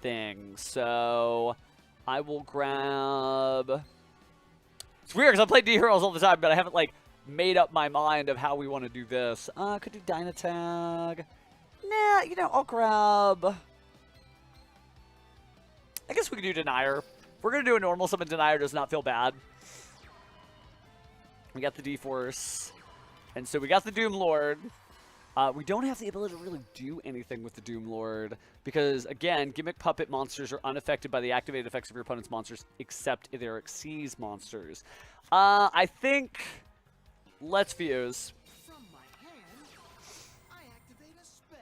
thing. So I will grab... It's weird, because I play D-Heroes all the time, but I haven't, like, made up my mind of how we want to do this. Could do Dynatag. Nah, you know, I'll grab... I guess we could do Denier. If we're going to do a normal summon, Denier does not feel bad. We got the D-Force. And so we got the Doom Lord. We don't have the ability to really do anything with the Doom Lord. Because, again, Gimmick Puppet monsters are unaffected by the activated effects of your opponent's monsters, except if they're Xyz monsters. I think... Let's fuse. From my hand, I activate a spell.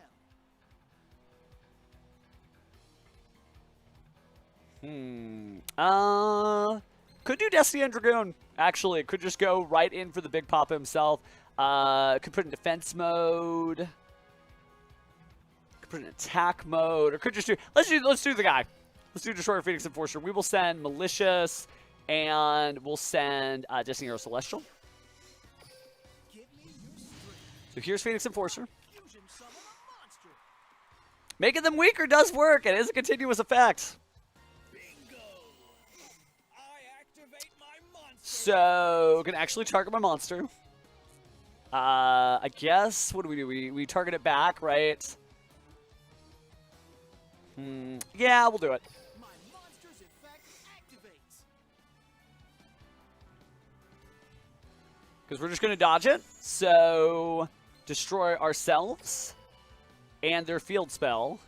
Could do Destiny and Dragoon, actually. Could just go right in for the big pop himself. Could put in defense mode. Could put in attack mode. Or could just do... Let's do the guy. Let's do Destroyer, Phoenix, Enforcer. We will send Malicious, and we'll send Destiny Hero Celestial. So here's Phoenix Enforcer. Making them weaker does work. It is a continuous effect. So, can actually target my monster. I guess, what do? We target it back, right? Yeah, we'll do it. Because we're just going to dodge it. So, destroy ourselves and their field spell.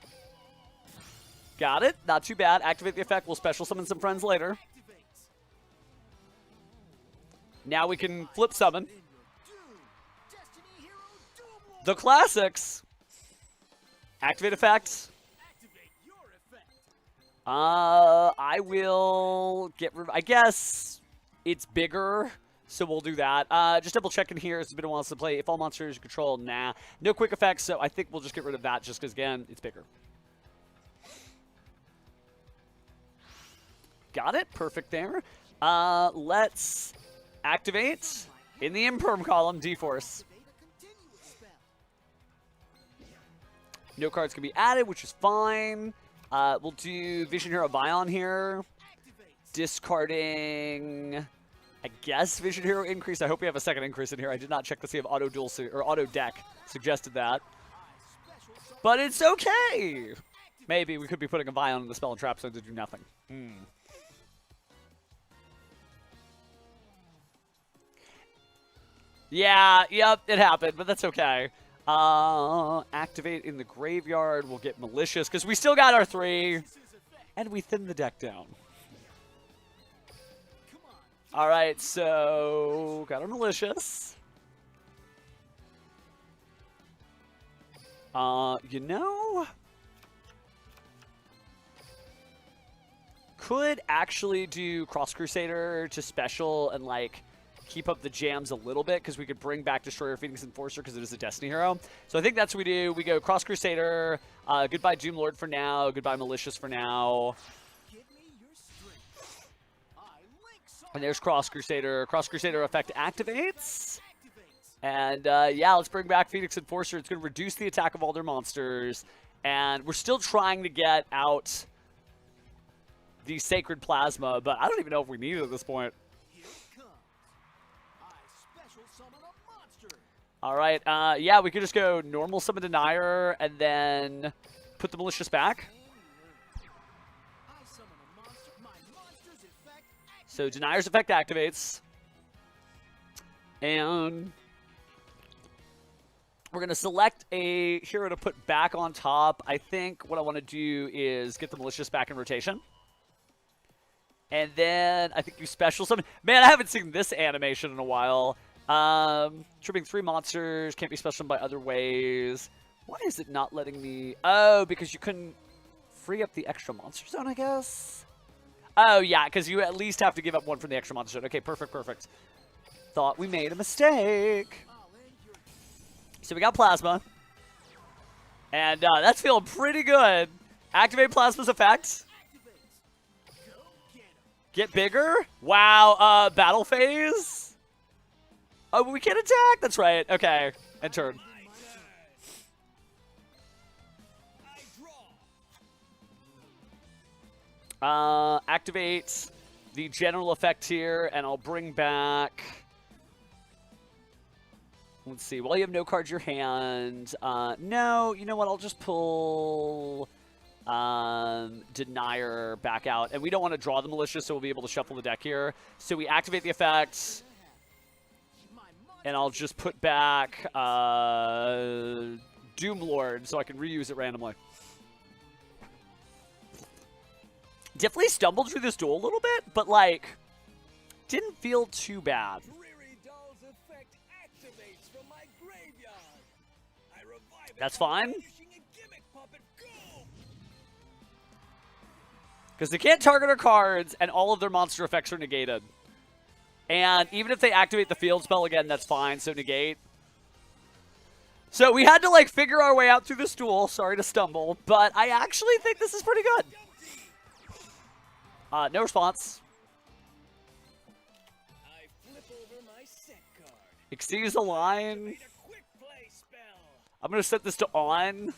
Got it. Not too bad. Activate the effect. We'll special summon some friends later. Now we can flip summon. The classics. Activate effect. I will get rid of... I guess it's bigger, so we'll do that. Just double checking here. It's been a while since I played. If all monsters you control, nah. No quick effects, so I think we'll just get rid of that just because, again, it's bigger. Got it. Perfect there. Let's activate in the Imperm column D-Force. No cards can be added, which is fine. We'll do Vision Hero Vion here. Discarding, I guess, Vision Hero increase. I hope we have a second increase in here. I did not check to see if Auto Duel or Auto Deck suggested that. But it's okay. Maybe we could be putting a Vion in the Spell and Trap Zone to do nothing. Yeah, yep, it happened, but that's okay. Activate in the graveyard. We'll get Malicious, because we still got our 3. And we thin the deck down. Alright, so got our Malicious. You know, could actually do Cross Crusader to special and, like, keep up the jams a little bit, because we could bring back Destroyer, Phoenix, Enforcer, because it is a Destiny hero. So I think that's what we do. We go Cross Crusader, goodbye Doom Lord for now, goodbye Malicious for now. And there's Cross Crusader. Cross Crusader effect activates. And yeah, let's bring back Phoenix Enforcer. It's going to reduce the attack of all their monsters. And we're still trying to get out the Sacred Plasma, but I don't even know if we need it at this point. Alright, yeah, we could just go normal summon Denier and then put the Malicious back. So Denier's effect activates. And we're going to select a hero to put back on top. I think what I want to do is get the Malicious back in rotation. And then I think you special summon. Man, I haven't seen this animation in a while. Tripping 3 monsters, can't be special by other ways. Why is it not letting me? Oh, because you couldn't free up the extra monster zone, I guess? Oh, yeah, because you at least have to give up 1 from the extra monster zone. Okay, perfect, perfect. Thought we made a mistake. So we got Plasma. And that's feeling pretty good. Activate Plasma's effect. Get bigger. Wow, battle phase. Oh, we can't attack. That's right. Okay. And turn. Activate the general effect here, and I'll bring back... Let's see. While you have no cards in your hand... no, you know what? I'll just pull... Denier back out. And we don't want to draw the Malicious, so we'll be able to shuffle the deck here. So we activate the effect... And I'll just put back Doom Lord so I can reuse it randomly. Definitely stumbled through this duel a little bit, but, like, didn't feel too bad. That's fine. Because they can't target our cards, and all of their monster effects are negated. And even if they activate the field spell again, that's fine, so negate. So we had to, like, figure our way out through this duel. Sorry to stumble, but I actually think this is pretty good. No response. I flip over my set card. Exceeds the line. Made a quick play spell. I'm going to set this to on.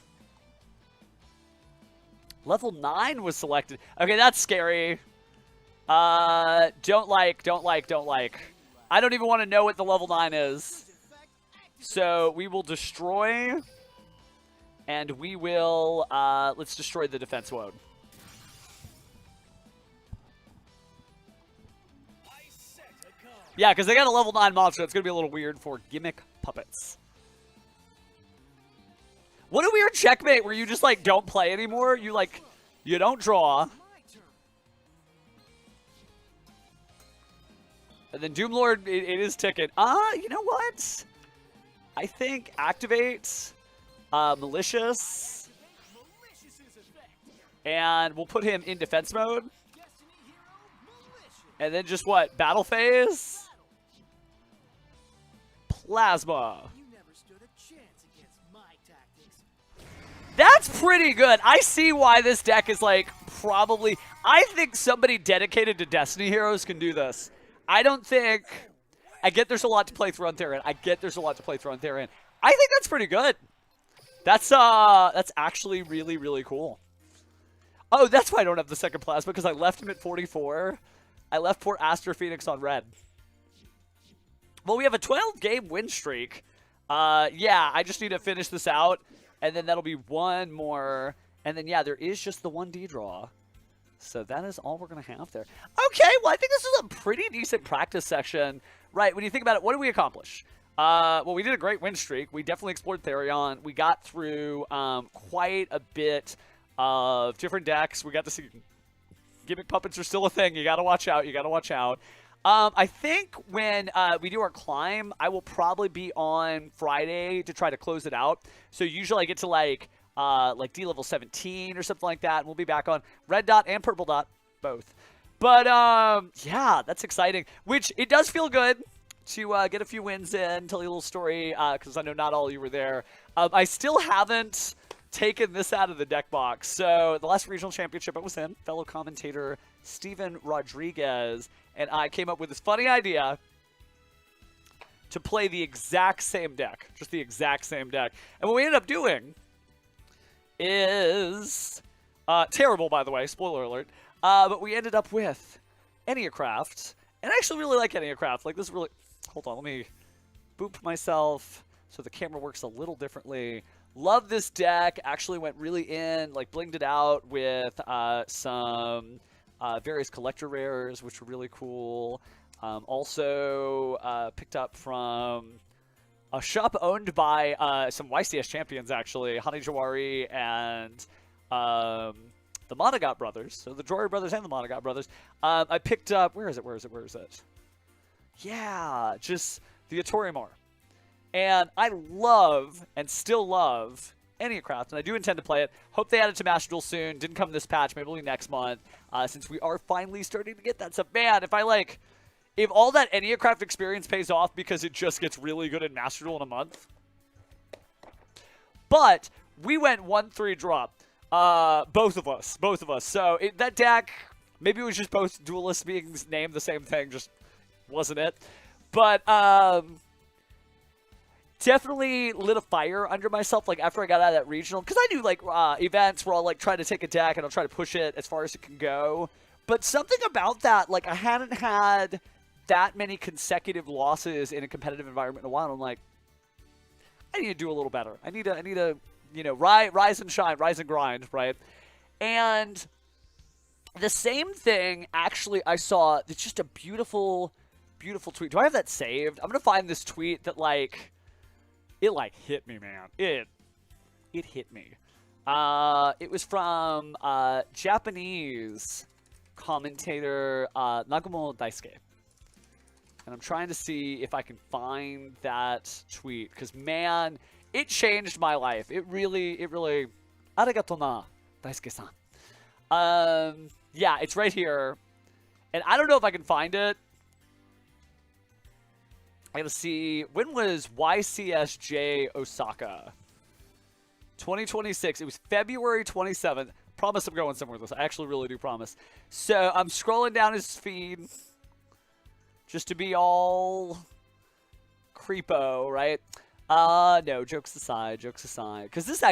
Level 9 was selected. Okay, that's scary. Don't like. I don't even want to know what the level 9 is. So we will destroy. And we will, let's destroy the defense mode. I set a card. Yeah, because they got a level 9 monster. It's going to be a little weird for gimmick puppets. What a weird checkmate where you just, like, don't play anymore. You, like, you don't draw. And then Doomlord, it is ticking. You know what? I think activate Malicious. And we'll put him in defense mode. And then just what? Battle phase? Plasma. That's pretty good. I see why this deck is, like, probably... I think somebody dedicated to Destiny Heroes can do this. I don't think... I get there's a lot to play through on Theron. I think that's pretty good. That's actually really, really cool. Oh, that's why I don't have the second Plasma, because I left him at 44. I left poor Aster Phoenix on red. Well, we have a 12-game win streak. Yeah, I just need to finish this out. And then that'll be one more. And then, yeah, there is just the 1D draw. So that is all we're going to have there. Okay, well, I think this is a pretty decent practice session. Right, when you think about it, what did we accomplish? Well, we did a great win streak. We definitely explored Therion. We got through quite a bit of different decks. We got to see gimmick puppets are still a thing. You got to watch out. I think when we do our climb, I will probably be on Friday to try to close it out. So usually I get to like D level 17 or something like that, and we'll be back on red dot and purple dot, both. But yeah, that's exciting. Which it does feel good to get a few wins in, tell you a little story, because I know not all of you were there. I still haven't taken this out of the deck box. So the last regional championship I was in, fellow commentator Steven Rodriguez and I came up with this funny idea to play the exact same deck. Just the exact same deck. And what we ended up doing is... terrible, by the way. Spoiler alert. But we ended up with Enneacraft. And I actually really like Enneacraft. Like, this really... Hold on, let me boop myself so the camera works a little differently. Love this deck. Actually went really in, like, blinged it out with some... various collector rares, which were really cool. Also picked up from a shop owned by some YCS champions, actually. Hani Jawari and the Monogot brothers. So the Jory brothers and the Monogot brothers. I picked up... Where is it? Yeah, just the Atorimar. And I love, and still love... Enneacraft, and I do intend to play it. Hope they add it to Master Duel soon. Didn't come this patch, maybe only next month, since we are finally starting to get that stuff. Man, if all that Enneacraft experience pays off because it just gets really good in Master Duel in a month. But we went 1-3 drop. Both of us. So that deck, maybe it was just both duelists being named the same thing, just wasn't it. But, definitely lit a fire under myself, like, after I got out of that regional. Because I do, like, events where I'll, like, try to take a deck and I'll try to push it as far as it can go. But something about that, like, I hadn't had that many consecutive losses in a competitive environment in a while. I'm like, I need to do a little better. I need to, you know, rise and shine, rise and grind, right? And the same thing, actually, I saw, it's just a beautiful, beautiful tweet. Do I have that saved? I'm going to find this tweet that, like... It, like, hit me, man. It hit me. It was from Japanese commentator Nagumo Daisuke. And I'm trying to see if I can find that tweet. Because, man, it changed my life. It really... Arigato na, Daisuke-san. Yeah, it's right here. And I don't know if I can find it. I gotta see. When was YCSJ Osaka? 2026. It was February 27th. Promise I'm going somewhere with this. I actually really do promise. So I'm scrolling down his feed just to be all creepo, right? No, jokes aside, jokes aside. Because this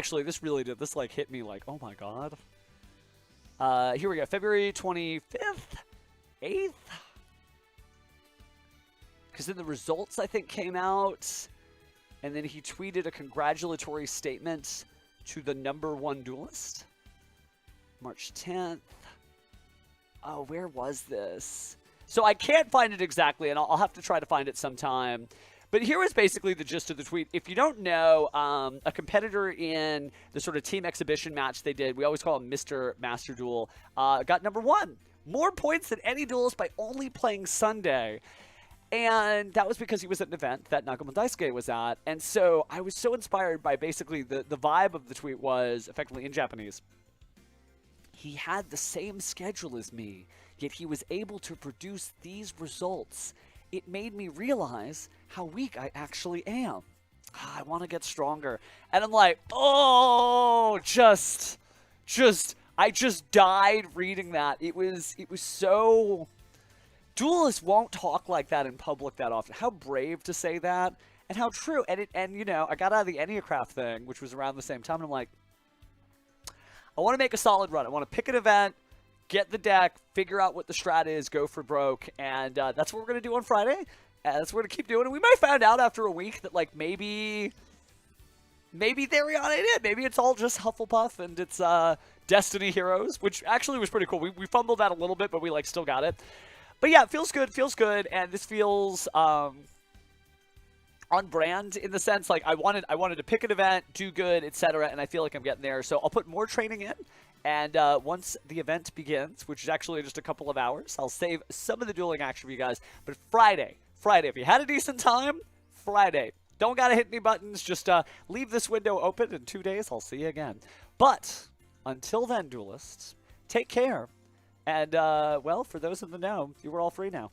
really did. This like hit me like, oh my god. Here we go. February 25th, 8th. Because then the results, I think, came out. And then he tweeted a congratulatory statement to the #1 duelist. March 10th. Oh, where was this? So I can't find it exactly, and I'll have to try to find it sometime. But here was basically the gist of the tweet. If you don't know, a competitor in the sort of team exhibition match they did, we always call him Mr. Master Duel, got #1. More points than any duelist by only playing Sunday. And that was because he was at an event that Nagamo Daisuke was at. And so I was so inspired by basically the vibe of the tweet was effectively in Japanese. He had the same schedule as me, yet he was able to produce these results. It made me realize how weak I actually am. I want to get stronger. And I'm like, oh, I just died reading that. It was so... Duelists won't talk like that in public that often. How brave to say that, and how true. And you know, I got out of the Enneacraft thing, which was around the same time, and I'm like, I want to make a solid run. I want to pick an event, get the deck, figure out what the strat is, go for broke, and that's what we're going to do on Friday. And that's what we're going to keep doing. And we might find out after a week that, like, maybe Therion ain't it. Maybe it's all just Hufflepuff, and it's Destiny Heroes, which actually was pretty cool. We fumbled that a little bit, but we, like, still got it. But yeah, it feels good, and this feels on brand in the sense, like, I wanted to pick an event, do good, etc., and I feel like I'm getting there. So I'll put more training in, and once the event begins, which is actually just a couple of hours, I'll save some of the dueling action for you guys. But Friday, if you had a decent time, Friday. Don't gotta hit any buttons, just leave this window open. In 2 days, I'll see you again. But until then, duelists, take care. And, well, for those in the know, you were all free now.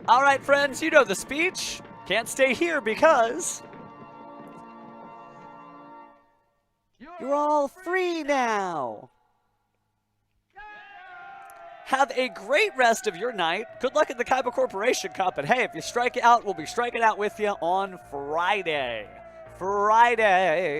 All right, friends, you know the speech. Can't stay here because you're all free now. Have a great rest of your night. Good luck at the Kaiba Corporation Cup. And hey, if you strike out, we'll be striking out with you on Friday.